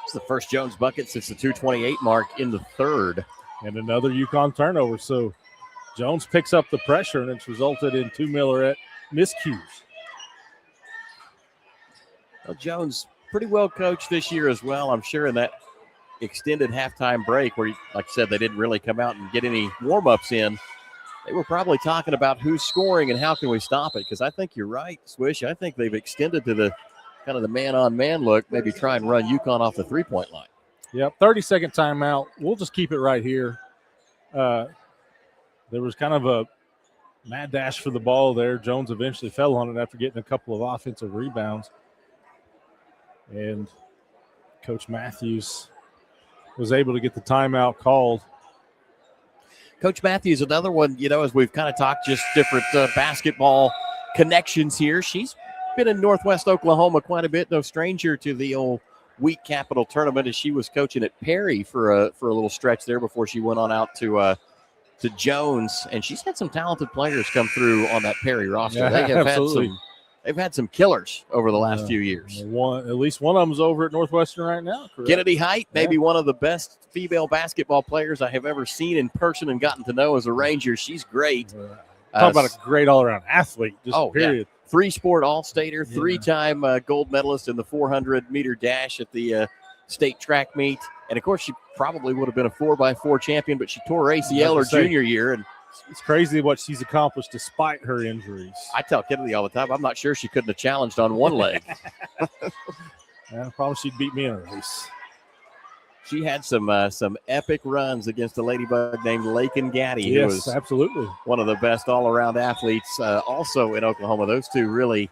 It's the first Jones bucket since the 2:28 mark in the third. And another Yukon turnover. So Jones picks up the pressure, and it's resulted in 2 Millerette miscues. Well, Jones pretty well coached this year as well, I'm sure, in that extended halftime break where, like I said, they didn't really come out and get any warm-ups in. They were probably talking about who's scoring and how can we stop it, because I think you're right, Swish. I think they've extended to the kind of the man-on-man look, maybe try and run Yukon off the three-point line. Yep, 30-second timeout. We'll just keep it right here. There was kind of a mad dash for the ball there. Jones eventually fell on it after getting a couple of offensive rebounds. And Coach Matthews was able to get the timeout called. Coach Matthews, another one, as we've kind of talked just different basketball connections here. She's been in Northwest Oklahoma quite a bit, no stranger to the old Wheat Capital tournament, as she was coaching at Perry for a little stretch there before she went on out to Jones. And she's had some talented players come through on that Perry roster. Yeah, they have absolutely. They've had some killers over the last few years. At least one of them's over at Northwestern right now. Correct? Kennedy Height, maybe one of the best female basketball players I have ever seen in person and gotten to know as a Ranger. She's great. Talk about a great all-around athlete, period. Yeah. Three-sport All-Stater, three-time gold medalist in the 400-meter dash at the state track meet. And, of course, she probably would have been a 4x4 champion, but she tore her ACL her junior year. And it's crazy what she's accomplished despite her injuries. I tell Kennedy all the time, I'm not sure she couldn't have challenged on one leg. Probably she'd beat me in a race. She had some epic runs against a ladybug named Lakin Gaddy, who was absolutely one of the best all-around athletes also in Oklahoma. Those two really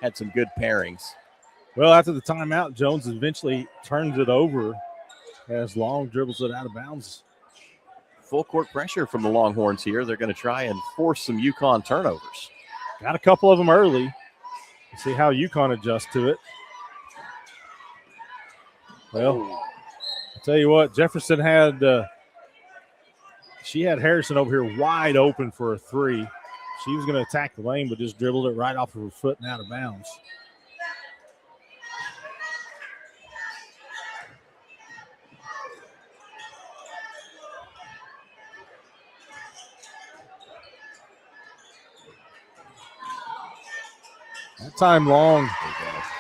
had some good pairings. Well, after the timeout, Jones eventually turns it over as Long dribbles it out of bounds. Full court pressure from the Longhorns here. They're going to try and force some Yukon turnovers. Got a couple of them early. Let's see how Yukon adjusts to it. Well, I'll tell you what, Jefferson had Harrison over here wide open for a three. She was going to attack the lane, but just dribbled it right off of her foot and out of bounds. That time Long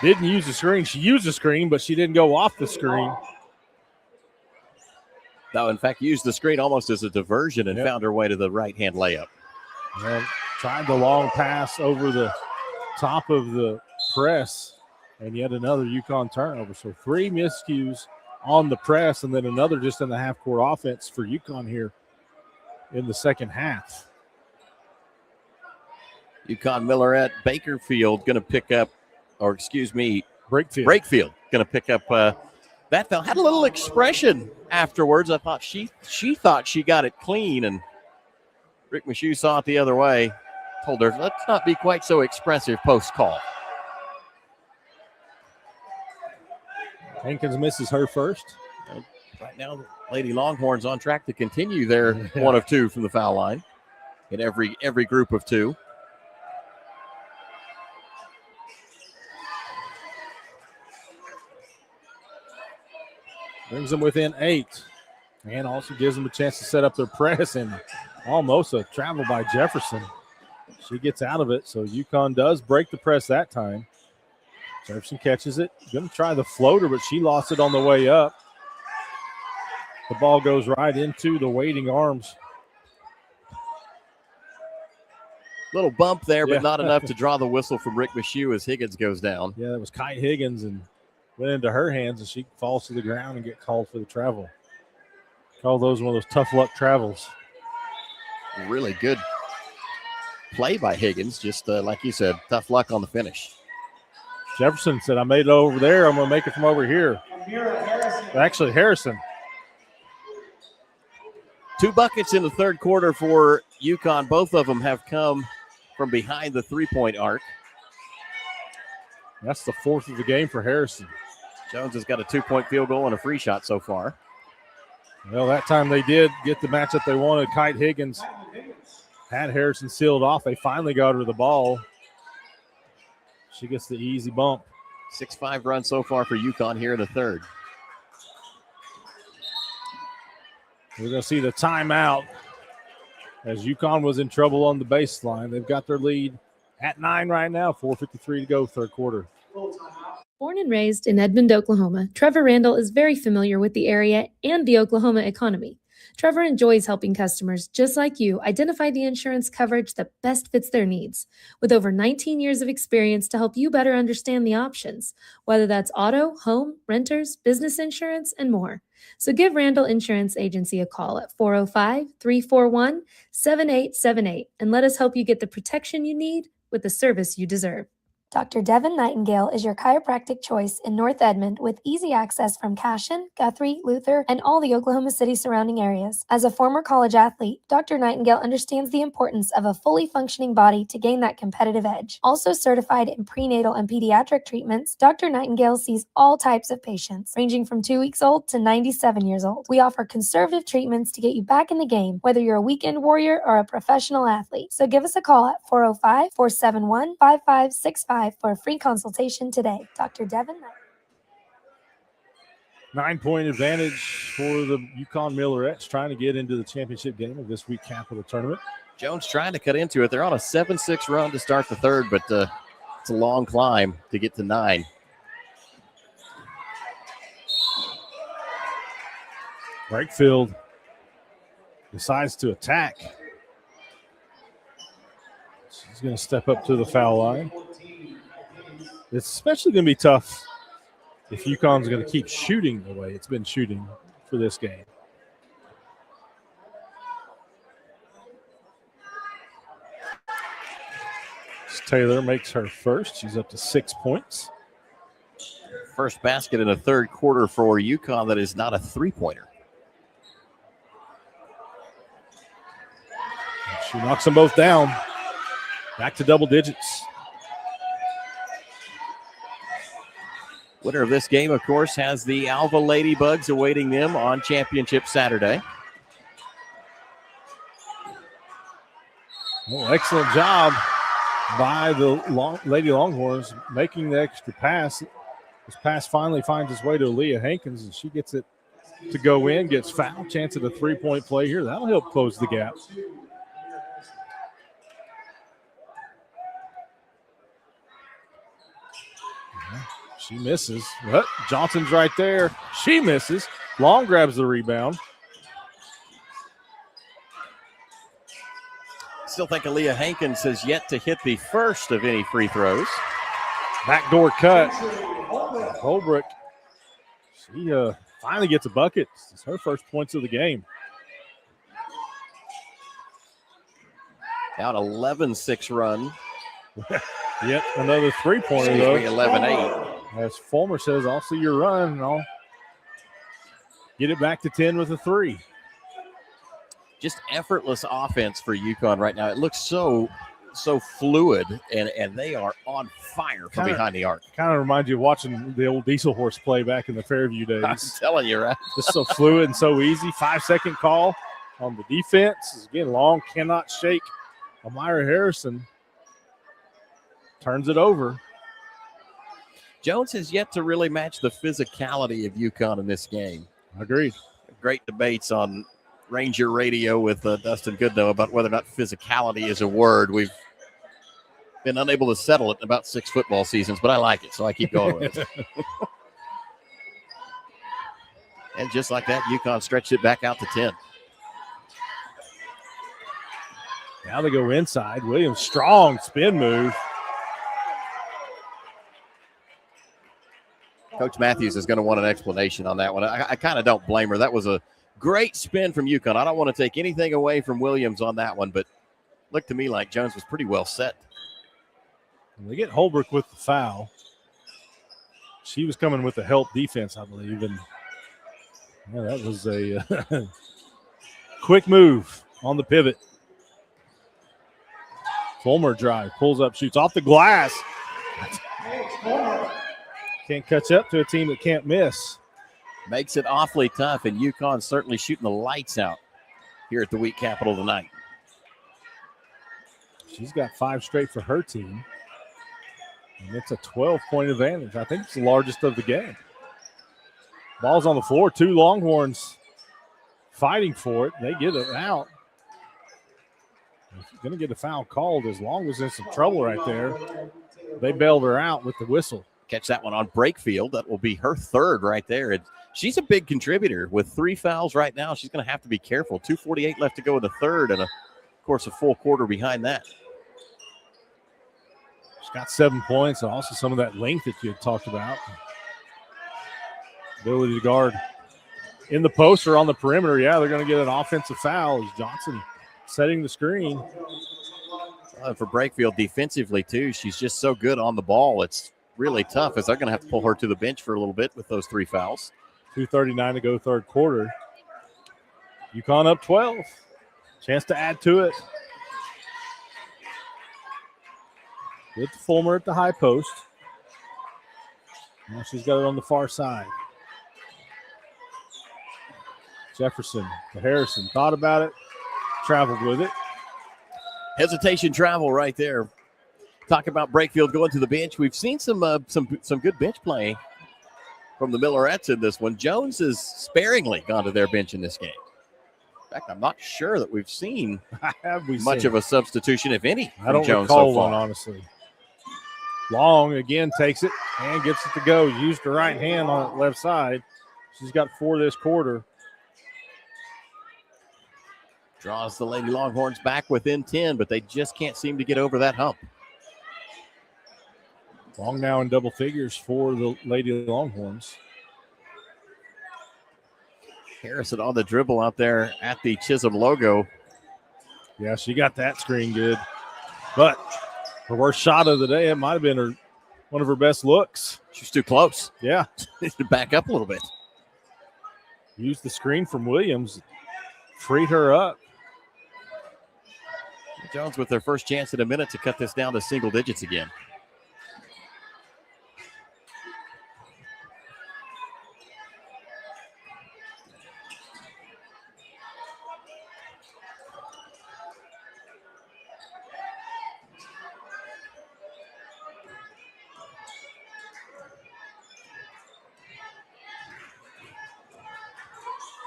didn't use the screen. She used the screen, but she didn't go off the screen. No, in fact, used the screen almost as a diversion and found her way to the right-hand layup. Well, tried the long pass over the top of the press, and yet another Yukon turnover. So 3 miscues on the press, and then another just in the half-court offense for Yukon here in the second half. Yukon Millerette Bakerfield going to pick up, Brakefield going to pick up that foul. Had a little expression afterwards. I thought she thought she got it clean, and Rick Michoud saw it the other way. Told her, let's not be quite so expressive post-call. Hankins misses her first. Right now, the Lady Longhorns on track to continue their 1 of 2 from the foul line in every group of 2. Brings them within 8. And also gives them a chance to set up their press, and almost a travel by Jefferson. She gets out of it, so Yukon does break the press that time. Jefferson catches it. Going to try the floater, but she lost it on the way up. The ball goes right into the waiting arms. Little bump there, but not enough to draw the whistle from Rick Michoud as Higgins goes down. Yeah, that was Kite Higgins, and went into her hands, and she falls to the ground and get called for the travel. Call those one of those tough luck travels. Really good play by Higgins, just like you said, tough luck on the finish. Jefferson said, I made it over there. I'm going to make it from over here. Actually, Harrison. 2 buckets in the third quarter for Yukon. Both of them have come from behind the three-point arc. That's the 4th of the game for Harrison. Jones has got a 2-point field goal and a free shot so far. Well, that time they did get the matchup they wanted. Kite Higgins had Harrison sealed off. They finally got her the ball. She gets the easy bump. 6-5 run so far for Yukon here in the third. We're going to see the timeout as Yukon was in trouble on the baseline. They've got their lead at 9 right now. 4:53 to go, third quarter. Born and raised in Edmond, Oklahoma, Trevor Randall is very familiar with the area and the Oklahoma economy. Trevor enjoys helping customers just like you identify the insurance coverage that best fits their needs. With over 19 years of experience to help you better understand the options, whether that's auto, home, renters, business insurance, and more. So give Randall Insurance Agency a call at 405-341-7878 and let us help you get the protection you need with the service you deserve. Dr. Devin Nightingale is your chiropractic choice in North Edmond with easy access from Cashion, Guthrie, Luther, and all the Oklahoma City surrounding areas. As a former college athlete, Dr. Nightingale understands the importance of a fully functioning body to gain that competitive edge. Also certified in prenatal and pediatric treatments, Dr. Nightingale sees all types of patients, ranging from 2 weeks old to 97 years old. We offer conservative treatments to get you back in the game, whether you're a weekend warrior or a professional athlete. So give us a call at 405-471-5565 for a free consultation today. Dr. Devin. 9-point advantage for the Yukon Millerettes trying to get into the championship game of this week Capital Tournament. Jones trying to cut into it. They're on a 7-6 run to start the third, but it's a long climb to get to 9. Brakefield decides to attack. She's going to step up to the foul line. It's especially going to be tough if Yukon's going to keep shooting the way it's been shooting for this game. Taylor makes her first. She's up to 6 points. First basket in the third quarter for Yukon that is not a three-pointer. She knocks them both down. Back to double digits. Winner of this game, of course, has the Alva Ladybugs awaiting them on Championship Saturday. Well, excellent job by the Lady Longhorns making the extra pass. This pass finally finds its way to Aaliyah Hankins, and she gets it to go in, gets fouled. Chance at a three-point play here. That'll help close the gap. She misses. But Johnson's right there. She misses. Long grabs the rebound. Still think Aaliyah Hankins has yet to hit the first of any free throws. Backdoor cut. Holbrook. She finally gets a bucket. It's her first points of the game. Down 11-6 run. Yep, another three-pointer, though. 11-8. As Fulmer says, I'll see your run, and I'll get it back to 10 with a three. Just effortless offense for Yukon right now. It looks so fluid, and they are on fire from behind the arc. Kind of reminds you of watching the old Diesel Horse play back in the Fairview days. I'm telling you, right? Just so fluid and so easy. 5-second call on the defense. Again, Long cannot shake Amira Harrison. Turns it over. Jones has yet to really match the physicality of Yukon in this game. Agreed. Great debates on Ranger Radio with Dustin Goodnow about whether or not physicality is a word. We've been unable to settle it in about 6 football seasons, but I like it, so I keep going with it. And just like that, Yukon stretched it back out to 10. Now they go inside. Williams, strong spin move. Coach Matthews is going to want an explanation on that one. I kind of don't blame her. That was a great spin from Yukon. I don't want to take anything away from Williams on that one, but looked to me like Jones was pretty well set. And they get Holbrook with the foul. She was coming with the help defense, I believe, and yeah, that was a quick move on the pivot. Fulmer drive, pulls up, shoots off the glass. Can't catch up to a team that can't miss. Makes it awfully tough, and Yukon certainly shooting the lights out here at the Week Capital tonight. She's got 5 straight for her team. And it's a 12-point advantage. I think it's the largest of the game. Ball's on the floor. Two Longhorns fighting for it. They get it out. Going to get a foul called as long as there's some trouble right there. They bailed her out with the whistle. Catch that one on Brakefield. That will be her third right there. And she's a big contributor with 3 fouls right now. She's going to have to be careful. 2:48 left to go in the third, and of course a full quarter behind that. She's got 7 points, and also some of that length that you had talked about. Ability to guard in the post or on the perimeter. Yeah, they're going to get an offensive foul as Johnson setting the screen. For Brakefield defensively, too, she's just so good on the ball. It's really tough as they're going to have to pull her to the bench for a little bit with those 3 fouls. 2:39 to go third quarter. Yukon up 12. Chance to add to it. With Fulmer at the high post. Now she's got it on the far side. Jefferson to Harrison. Thought about it. Traveled with it. Hesitation travel right there. Talk about Brakefield going to the bench. We've seen some good bench play from the Millerettes in this one. Jones has sparingly gone to their bench in this game. In fact, I'm not sure that we've seen much of a substitution, if any, from I don't Jones recall so far. one, honestly. Long again takes it and gets it to go. Used her right hand on the left side. She's got 4 this quarter. Draws the Lady Longhorns back within 10, but they just can't seem to get over that hump. Long now in double figures for the Lady Longhorns. Harrison on the dribble out there at the Chisholm logo. Yeah, she got that screen good. But her worst shot of the day, it might have been one of her best looks. She's too close. Yeah. Needs to back up a little bit. Used the screen from Williams. Freed her up. Jones with their first chance in a minute to cut this down to single digits again.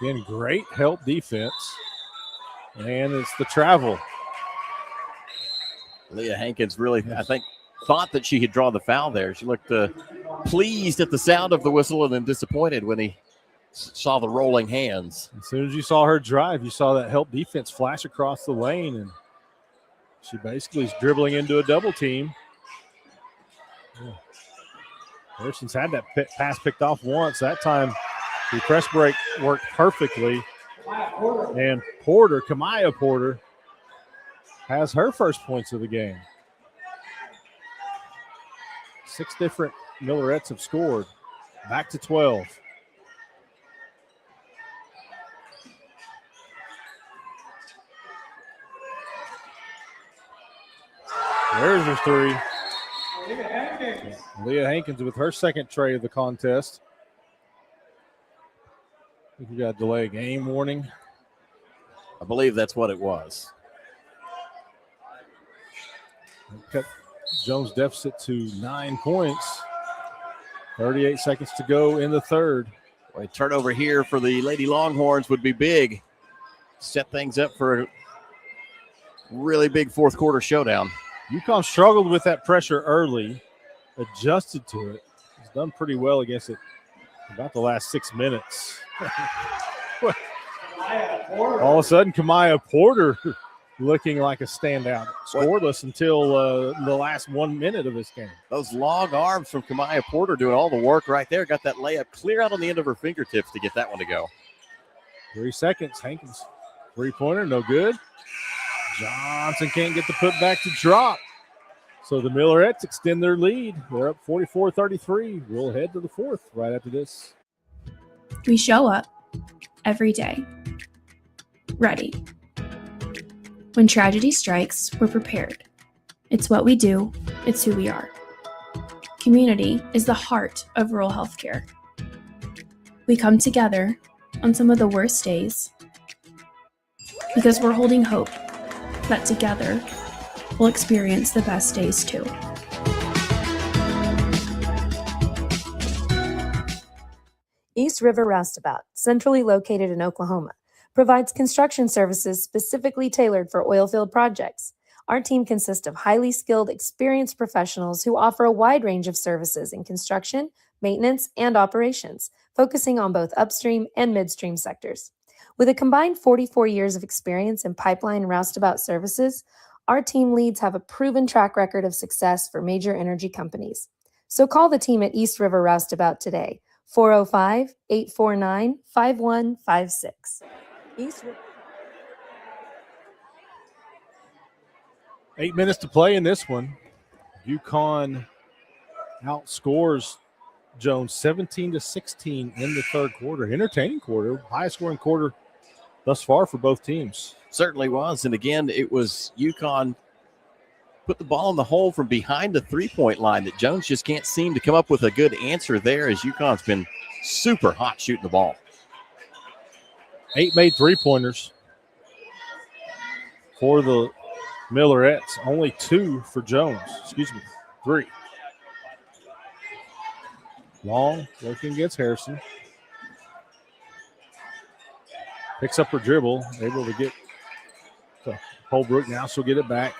Again, great help defense. And it's the travel. Leah Hankins really, I think, thought that she had drawn the foul there. She looked pleased at the sound of the whistle and then disappointed when he saw the rolling hands. As soon as you saw her drive, you saw that help defense flash across the lane, and she basically is dribbling into a double team. Yeah. Harrison's had that pass picked off once. That time the press break worked perfectly. And Kamaya Porter, has her first points of the game. 6 different Millerettes have scored. Back to 12. There's her 3. Leah Hankins with her second tray of the contest. I think we got a delay game warning. I believe that's what it was. Cut Jones' deficit to 9 points. 38 seconds to go in the third. A turnover here for the Lady Longhorns would be big. Set things up for a really big fourth quarter showdown. Yukon struggled with that pressure early, adjusted to it. He's done pretty well against it about the last 6 minutes. All of a sudden, Kamaya Porter looking like a standout. Scoreless until the last 1 minute of this game. Those long arms from Kamaya Porter doing all the work right there. Got that layup clear out on the end of her fingertips to get that one to go. 3 seconds. Hankins, 3-pointer, no good. Johnson can't get the putback to drop. So the Millerettes extend their lead. They're up 44-33. We'll head to the fourth right after this. We show up every day, ready. When tragedy strikes, we're prepared. It's what we do, it's who we are. Community is the heart of rural healthcare. We come together on some of the worst days because we're holding hope that together we'll experience the best days too. East River Roustabout, centrally located in Oklahoma, provides construction services specifically tailored for oilfield projects. Our team consists of highly skilled, experienced professionals who offer a wide range of services in construction, maintenance, and operations, focusing on both upstream and midstream sectors. With a combined 44 years of experience in pipeline and roustabout services, our team leads have a proven track record of success for major energy companies. So call the team at East River Roustabout today, 405-849-5156. East River. 8 minutes to play in this one. Yukon outscores Jones 17-16 in the third quarter. Entertaining quarter, highest scoring quarter thus far for both teams. Certainly was. And again, it was Yukon put the ball in the hole from behind the three-point line that Jones just can't seem to come up with a good answer there, as Yukon's been super hot shooting the ball. 8 made three-pointers for the Millerettes. Only 2 for Jones. 3. Long, working against Harrison. Picks up her dribble, able to get to Holbrook. Now she'll get it back.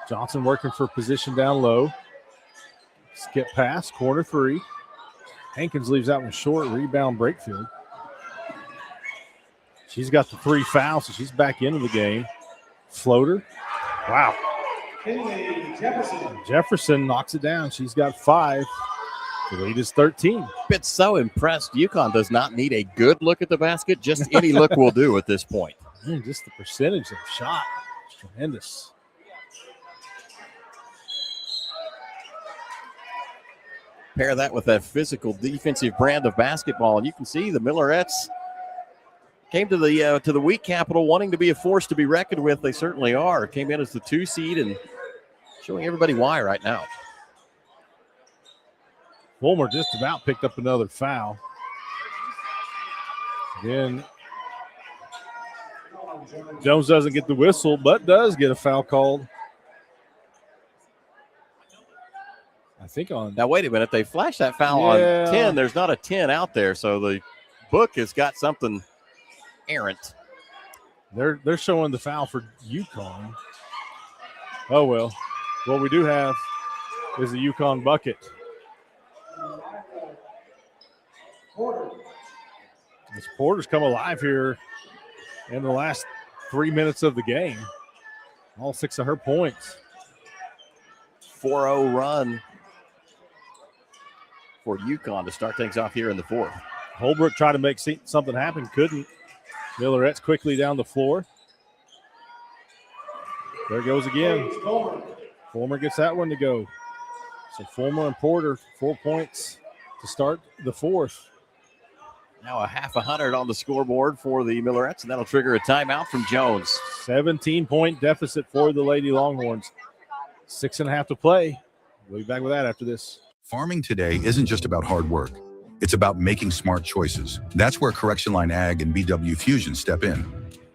Johnson working for position down low. Skip pass, corner 3. Hankins leaves that one short. Rebound, Brakefield. She's got the 3 fouls, so she's back into the game. Floater. Wow. Jefferson knocks it down. She's got 5. The lead is 13. Been so impressed. Yukon does not need a good look at the basket. Just any look will do at this point. Just the percentage of shot. It's tremendous. Pair that with that physical defensive brand of basketball, and you can see the Millerettes came to the weak capital wanting to be a force to be reckoned with. They certainly are. Came in as the 2 seed and showing everybody why right now. Fulmer just about picked up another foul. Then Jones doesn't get the whistle, but does get a foul called. I think on. Now, wait a minute. They flashed that foul on 10. There's not a 10 out there, so the book has got something errant. They're showing the foul for Yukon. Oh, well. What we do have is a Yukon bucket. This Porter's come alive here in the last 3 minutes of the game. All 6 of her points. 4-0 run for Yukon to start things off here in the fourth. Holbrook tried to make something happen, couldn't. Millerettes quickly down the floor. There goes again. Fulmer gets that one to go. So Fulmer and Porter, 4 points to start the fourth. Now a half 100 on the scoreboard for the Millerettes, and that'll trigger a timeout from Jones. 17-point deficit for the Lady Longhorns. 6.5 to play. We'll be back with that after this. Farming today isn't just about hard work. It's about making smart choices. That's where Correction Line Ag and BW Fusion step in.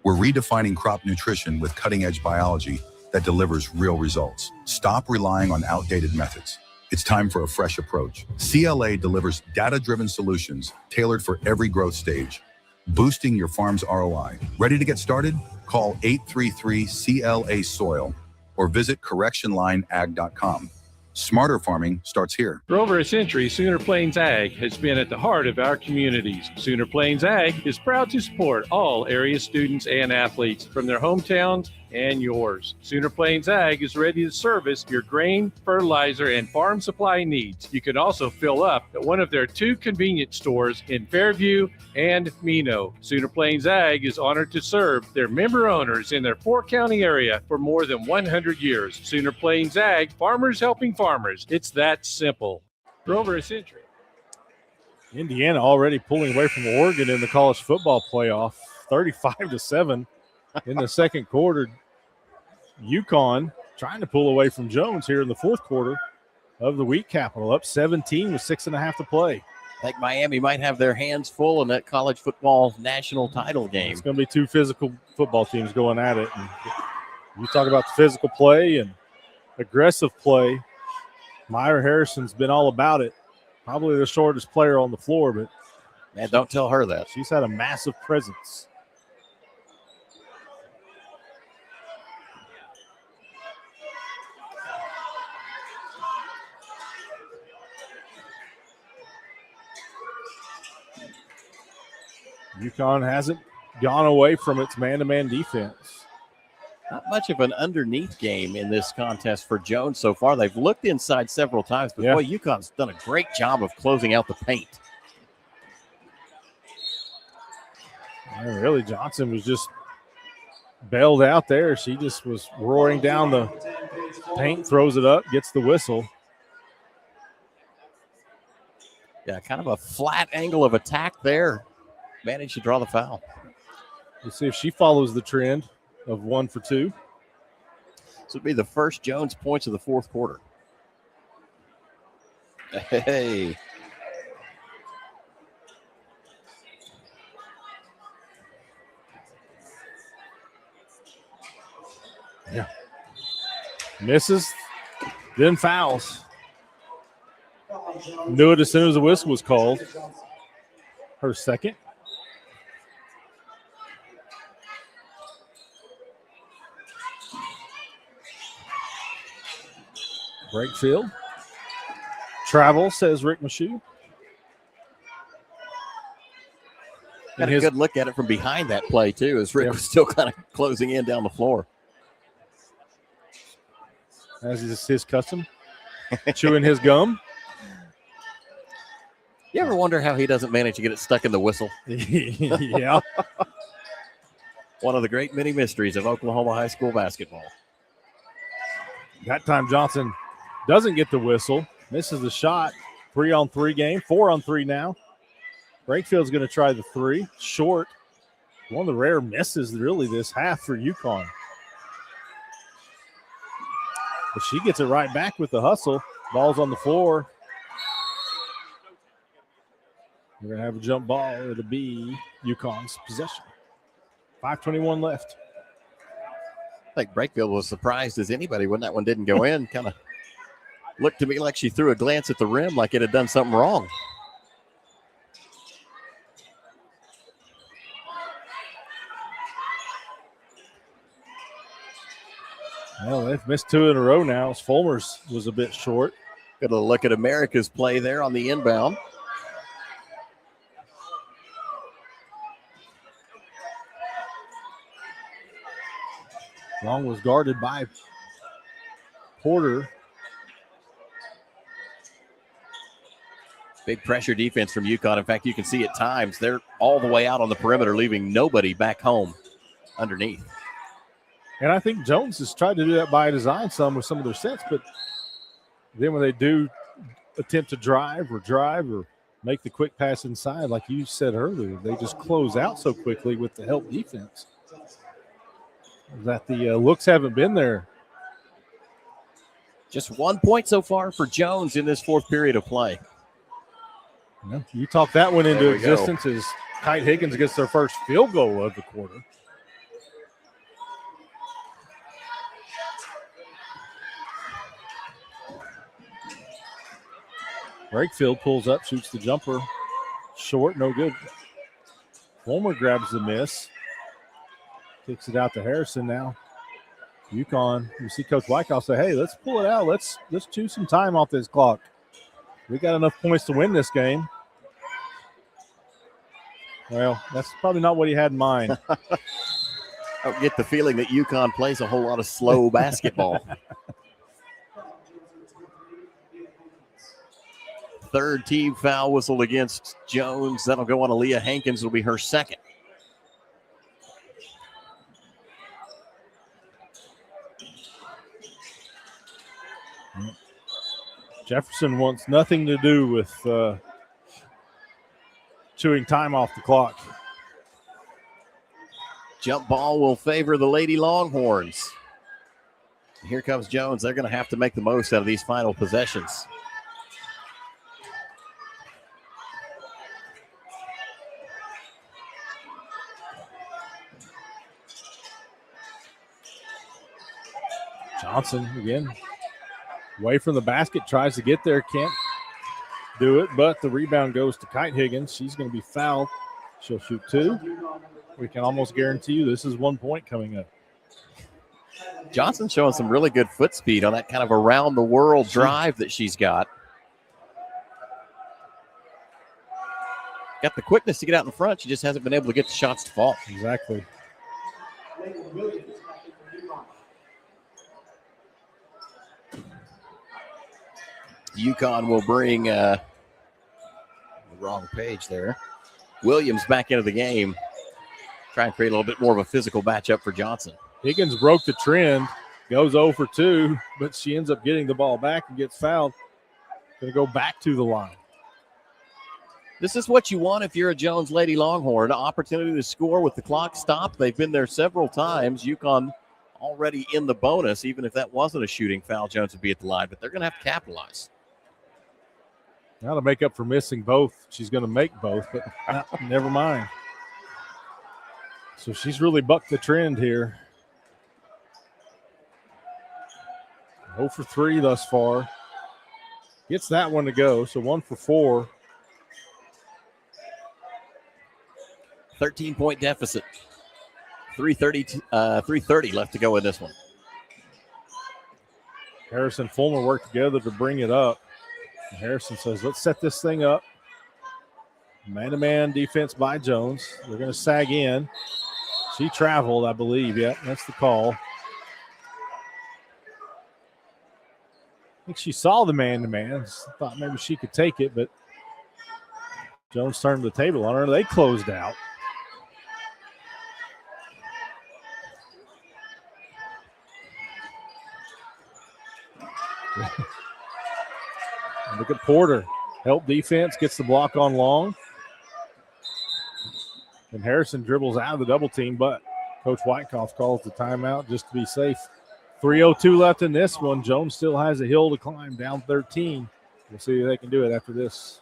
We're redefining crop nutrition with cutting-edge biology that delivers real results. Stop relying on outdated methods. It's time for a fresh approach. CLA delivers data-driven solutions tailored for every growth stage, boosting your farm's ROI. Ready to get started? Call 833-CLA-SOIL or visit correctionlineag.com. Smarter farming starts here. For over a century, Sooner Plains Ag has been at the heart of our communities. Sooner Plains Ag is proud to support all area students and athletes from their hometowns and yours. Sooner Plains Ag is ready to service your grain, fertilizer, and farm supply needs. You can also fill up at one of their 2 convenience stores in Fairview and Mino. Sooner Plains Ag is honored to serve their member owners in their 4-county area for more than 100 years. Sooner Plains Ag, farmers helping farmers. It's that simple. For over a century. Indiana already pulling away from Oregon in the college football playoff, 35-7 in the second quarter. Yukon trying to pull away from Jones here in the fourth quarter of the week capital, up 17 with 6.5 to play. I think Miami might have their hands full in that college football national title game. It's going to be 2 physical football teams going at it. And you talk about the physical play and aggressive play. Myra Harrison's been all about it. Probably the shortest player on the floor, but Man, don't tell her that. She's had a massive presence. Yukon hasn't gone away from its man-to-man defense. Not much of an underneath game in this contest for Jones so far. They've looked inside several times, but boy, Yukon's done a great job of closing out the paint. And really, Johnson was just bailed out there. She just was roaring down the paint, throws it up, gets the whistle. Yeah, kind of a flat angle of attack there. Managed to draw the foul. We'll see if she follows the trend of 1 for 2. This would be the first Jones points of the fourth quarter. Hey. Yeah. Misses, then fouls. Knew it as soon as the whistle was called. Her second. Breakfield. Travel, says Rick Michoud. Got a good look at it from behind that play, too, as Rick was still kind of closing in down the floor. As is his custom, chewing his gum. You ever wonder how he doesn't manage to get it stuck in the whistle? Yeah. One of the great many mysteries of Oklahoma high school basketball. That time Johnson doesn't get the whistle, misses the shot. 3-on-3 game, 4-on-3 now. Breakfield's going to try the three. Short. One of the rare misses really this half for Yukon. But she gets it right back with the hustle. Ball's on the floor. We're going to have a jump ball. It'll be Yukon's possession. 5:21 left. I think Breakfield was surprised as anybody when that one didn't go in. Kind of looked to me like she threw a glance at the rim like it had done something wrong. Well, they've missed 2 in a row now. Fulmer's was a bit short. Got a look at America's play there on the inbound. Long was guarded by Porter. Big pressure defense from Yukon. In fact, you can see at times they're all the way out on the perimeter, leaving nobody back home underneath. And I think Jones has tried to do that by design some with some of their sets, but then when they do attempt to drive or make the quick pass inside, like you said earlier, they just close out so quickly with the help defense that the looks haven't been there. Just 1 point so far for Jones in this fourth period of play. Yeah, you talk that one into There we go. existence as Kite Higgins gets their first field goal of the quarter. Breakfield pulls up, shoots the jumper. Short, no good. Fulmer grabs the miss. Kicks it out to Harrison now. Yukon, you see Coach Wyckoff say, hey, let's pull it out. Let's chew some time off this clock. We got enough points to win this game. Well, that's probably not what he had in mind. I don't get the feeling that Yukon plays a whole lot of slow basketball. Third team foul whistled against Jones. That'll go on Aaliyah Hankins. It'll be her second. Jefferson wants nothing to do with chewing time off the clock. Jump ball will favor the Lady Longhorns. Here comes Jones. They're going to have to make the most out of these final possessions. Johnson again, away from the basket, tries to get there, can't do it, but the rebound goes to Kite Higgins. She's going to be fouled. She'll shoot 2. We can almost guarantee you this is 1 point coming up. Johnson showing some really good foot speed on that kind of around the world drive that she's got. Got the quickness to get out in front. She just hasn't been able to get the shots to fall. Exactly. Yukon will bring the wrong page there. Williams back into the game. Try and create a little bit more of a physical matchup for Johnson. Higgins broke the trend, goes 0 for 2, but she ends up getting the ball back and gets fouled. Going to go back to the line. This is what you want if you're a Jones Lady Longhorn. An opportunity to score with the clock stopped. They've been there several times. Yukon already in the bonus. Even if that wasn't a shooting foul, Jones would be at the line, but they're going to have to capitalize. Now to make up for missing both, she's going to make both, but never mind. So she's really bucked the trend here. 0 for 3 thus far. Gets that one to go, so 1 for 4. 13-point deficit. 3:30 left to go in this one. Harrison Fulmer worked together to bring it up. And Harrison says, let's set this thing up. Man-to-man defense by Jones. They're going to sag in. She traveled, I believe. Yeah, that's the call. I think she saw the man-to-man. Thought maybe she could take it, but Jones turned the table on her. They closed out. Look at Porter. Help defense, gets the block on Long. And Harrison dribbles out of the double team, but Coach Whitecoff calls the timeout just to be safe. 3:02 left in this one. Jones still has a hill to climb, down 13. We'll see if they can do it after this.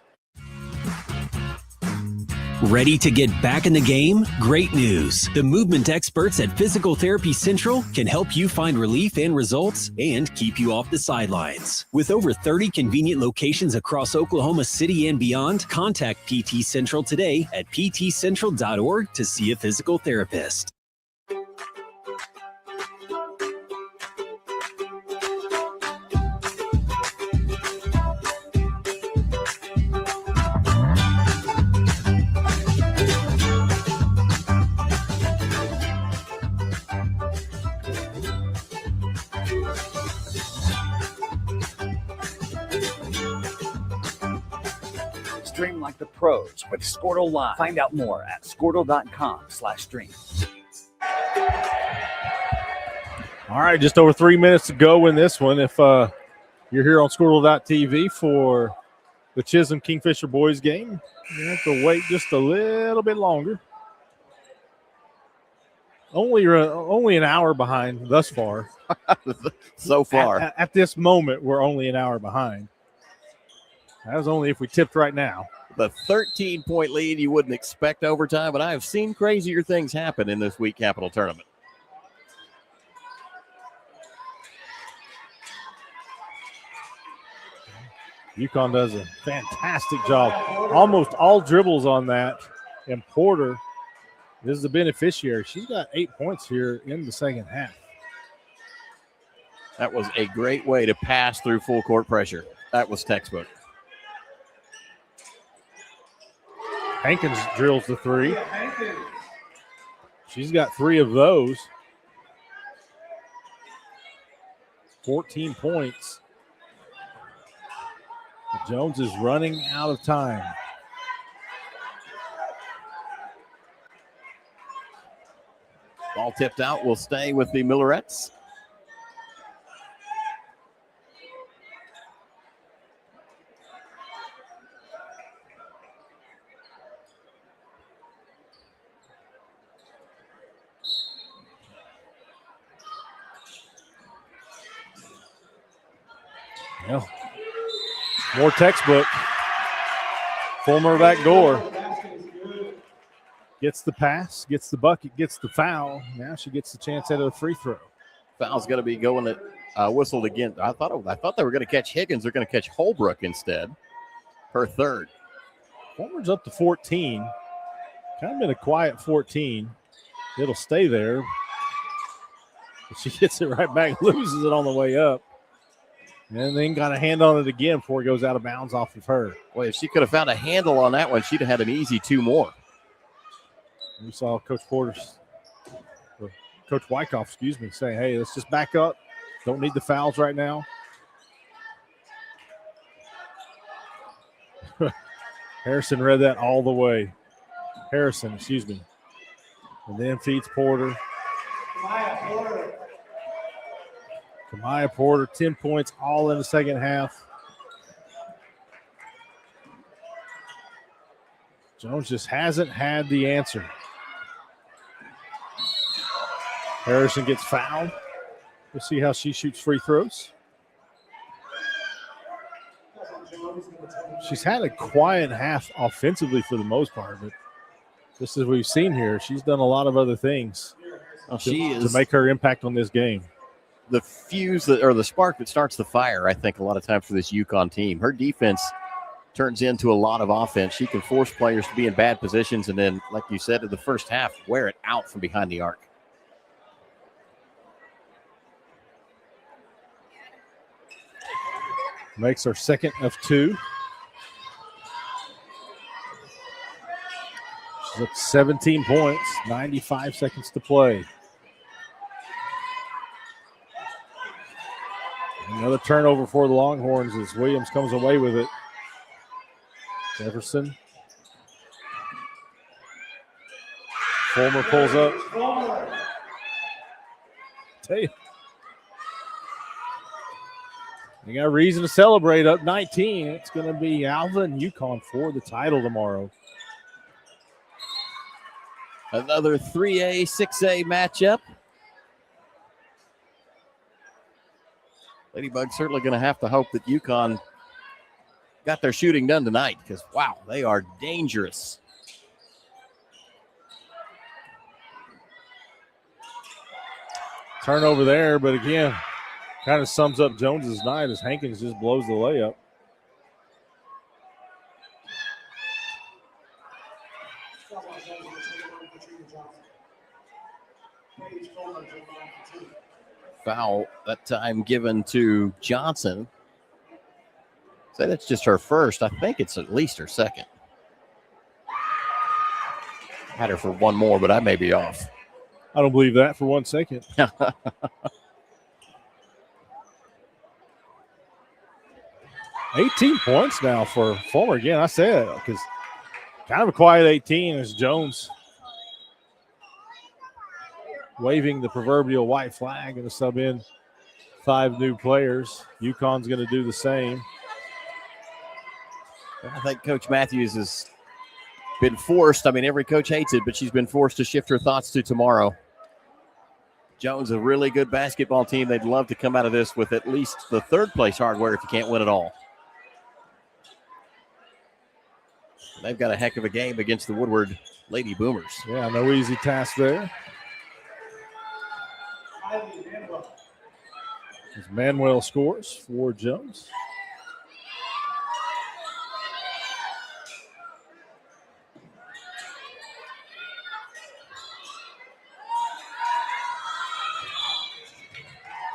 Ready to get back in the game? Great news. The movement experts at Physical Therapy Central can help you find relief and results and keep you off the sidelines. With over 30 convenient locations across Oklahoma City and beyond, contact PT Central today at ptcentral.org to see a physical therapist. Stream like the pros with Squirtle Live. Find out more at squirtle.com/stream. All right, just over 3 minutes to go in this one. If you're here on Squirtle.tv for the Chisholm Kingfisher boys game, you have to wait just a little bit longer. Only an hour behind thus far. So far. At this moment, we're only an hour behind. That was only if we tipped right now. The 13-point lead, you wouldn't expect overtime, but I have seen crazier things happen in this Week Capital tournament. Yukon does a fantastic job. Almost all dribbles on that. And Porter is the beneficiary. She's got 8 points here in the second half. That was a great way to pass through full court pressure. That was textbook. Hankins drills the three. She's got 3 of those. 14 points. Jones is running out of time. Ball tipped out. Will stay with the Millerettes. Yeah. More textbook. Fulmer back door. Gets the pass, gets the bucket, gets the foul. Now she gets the chance at a free throw. Foul's going to be going at whistled again. I thought they were going to catch Higgins. They're going to catch Holbrook instead. her third. Fulmer's up to 14. Kind of been a quiet 14. It'll stay there. She gets it right back, loses it on the way up. And then got a hand on it again before it goes out of bounds off of her. Boy, if she could have found a handle on that one, she'd have had an easy 2 more. We saw Coach Wyckoff, say, hey, let's just back up. Don't need the fouls right now. Harrison read that all the way. Harrison. And then feeds Porter. Kamaya Porter, 10 points, all in the second half. Jones just hasn't had the answer. Harrison gets fouled. We'll see how she shoots free throws. She's had a quiet half offensively for the most part, but just as we've seen here, she's done a lot of other things to make her impact on this game. The fuse or the spark that starts the fire, I think, a lot of times for this Yukon team. Her defense turns into a lot of offense. She can force players to be in bad positions and then, like you said, in the first half, wear it out from behind the arc. Makes her second of 2. She's up 17 points, 95 seconds to play. Another turnover for the Longhorns as Williams comes away with it. Jefferson. Fulmer pulls up. Tell you, they got a reason to celebrate up 19. It's going to be Alva and Yukon for the title tomorrow. Another 3A, 6A matchup. Ladybug's certainly going to have to hope that Yukon got their shooting done tonight because, wow, they are dangerous. Turnover there, but again, kind of sums up Jones's night as Hankins just blows the layup. Foul that time given to Johnson. Say that's just her first. I think it's at least her second. Had her for one more, but I may be off. I don't believe that for 1 second. 18 points now for Fulmer. Again, I said it because kind of a quiet 18 as Jones waving the proverbial white flag and to sub in 5 new players. Yukon's going to do the same. I think Coach Matthews has been forced. I mean, every coach hates it, but she's been forced to shift her thoughts to tomorrow. Jones, a really good basketball team. They'd love to come out of this with at least the third place hardware if you can't win it all. They've got a heck of a game against the Woodward Lady Boomers. Yeah, no easy task there. As Manuel scores for Jones.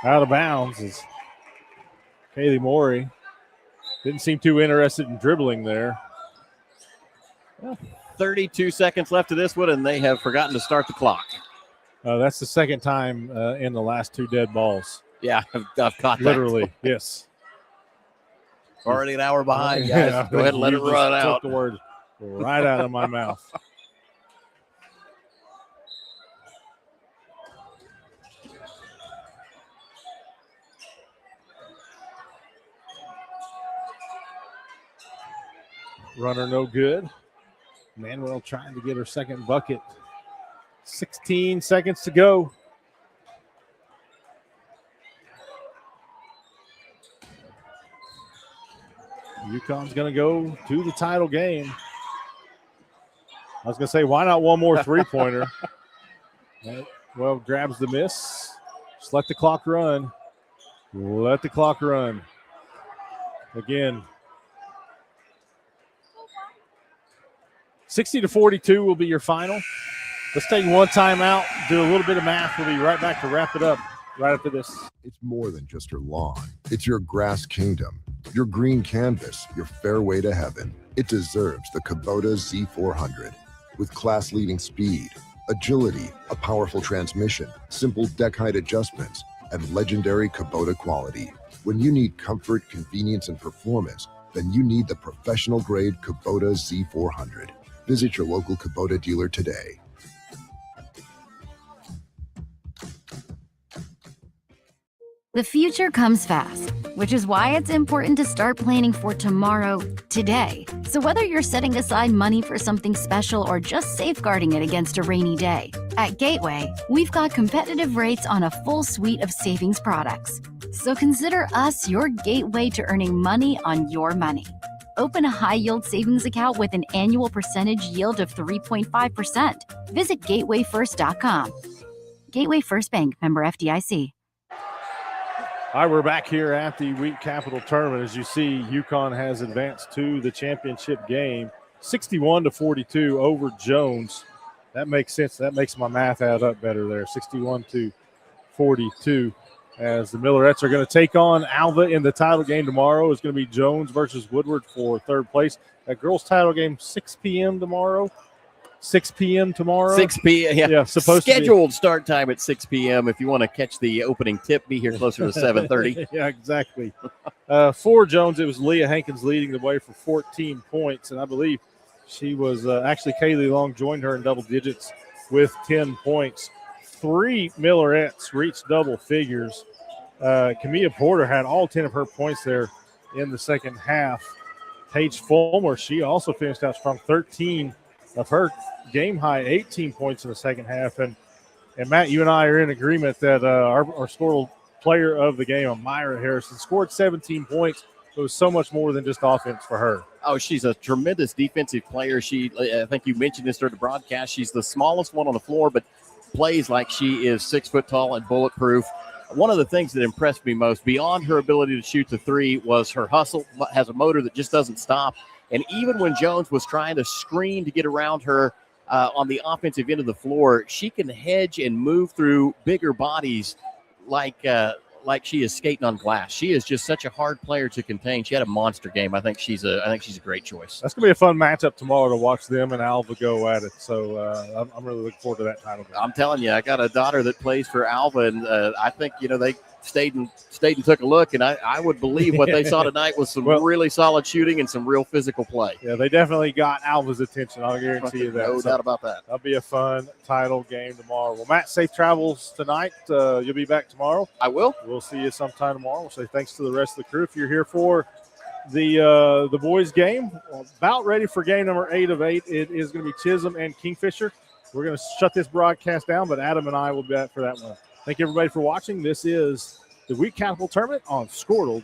Out of bounds is Kaylee Morey. Didn't seem too interested in dribbling there. Well, 32 seconds left of this one, and they have forgotten to start the clock. That's the second time in the last 2 dead balls. Yeah, I've caught that. Literally, yes. Already an hour behind, guys. Yeah, go ahead and let it run out. Took the word right out of my mouth. Runner no good. Manuel trying to get her second bucket. 16 seconds to go. Yukon's going to go to the title game. I was going to say, why not one more three-pointer? Well, grabs the miss. Just let the clock run. Let the clock run. Again, 60-42 will be your final. Let's take one timeout, do a little bit of math. We'll be right back to wrap it up right after this. It's more than just your lawn. It's your grass kingdom, your green canvas, your fairway to heaven. It deserves the Kubota Z400. With class-leading speed, agility, a powerful transmission, simple deck height adjustments, and legendary Kubota quality. When you need comfort, convenience, and performance, then you need the professional-grade Kubota Z400. Visit your local Kubota dealer today. The future comes fast, which is why it's important to start planning for tomorrow, today. So whether you're setting aside money for something special or just safeguarding it against a rainy day, at Gateway, we've got competitive rates on a full suite of savings products. So consider us your gateway to earning money on your money. Open a high-yield savings account with an annual percentage yield of 3.5%. Visit gatewayfirst.com. Gateway First Bank, member FDIC. All right, we're back here at the Wheat Capital Tournament. As you see, Yukon has advanced to the championship game, 61-42 over Jones. That makes sense. That makes my math add up better there, 61-42, as the Millerettes are going to take on Alva in the title game tomorrow. It's going to be Jones versus Woodward for third place. That girls' title game, 6 p.m. tomorrow. 6 p.m. tomorrow. 6 p.m. Yeah, scheduled start time at 6 p.m. If you want to catch the opening tip, be here closer to 7:30. Yeah, exactly. For Jones, it was Leah Hankins leading the way for 14 points, and I believe she was actually Kaylee Long joined her in double digits with 10 points. 3 Millerettes reached double figures. Camilla Porter had all 10 of her points there in the second half. Paige Fulmer, she also finished out strong, 13 of her game high, 18 points in the second half. And Matt, you and I are in agreement that our score player of the game, Myra Harrison, scored 17 points. It was so much more than just offense for her. Oh, she's a tremendous defensive player. I think you mentioned this during the broadcast. She's the smallest one on the floor, but plays like she is 6 foot tall and bulletproof. One of the things that impressed me most, beyond her ability to shoot the three, was her hustle. Has a motor that just doesn't stop. And even when Jones was trying to screen to get around her on the offensive end of the floor, she can hedge and move through bigger bodies like she is skating on glass. She is just such a hard player to contain. She had a monster game. I think she's a great choice. That's gonna be a fun matchup tomorrow to watch them and Alva go at it. So I'm really looking forward to that title game. I'm telling you, I got a daughter that plays for Alva, and I think they stayed and took a look, and I would believe what they saw tonight was some really solid shooting and some real physical play. Yeah, they definitely got Alva's attention. I'll guarantee you that. No doubt about that. That'll be a fun title game tomorrow. Well, Matt, safe travels tonight. You'll be back tomorrow. I will. We'll see you sometime tomorrow. We'll say thanks to the rest of the crew. If you're here for the boys game, about ready for game number 8 of 8. It is going to be Chisholm and Kingfisher. We're going to shut this broadcast down, but Adam and I will be back for that one. Thank you, everybody, for watching. This is the Wheat Capital Tournament on Squirtle.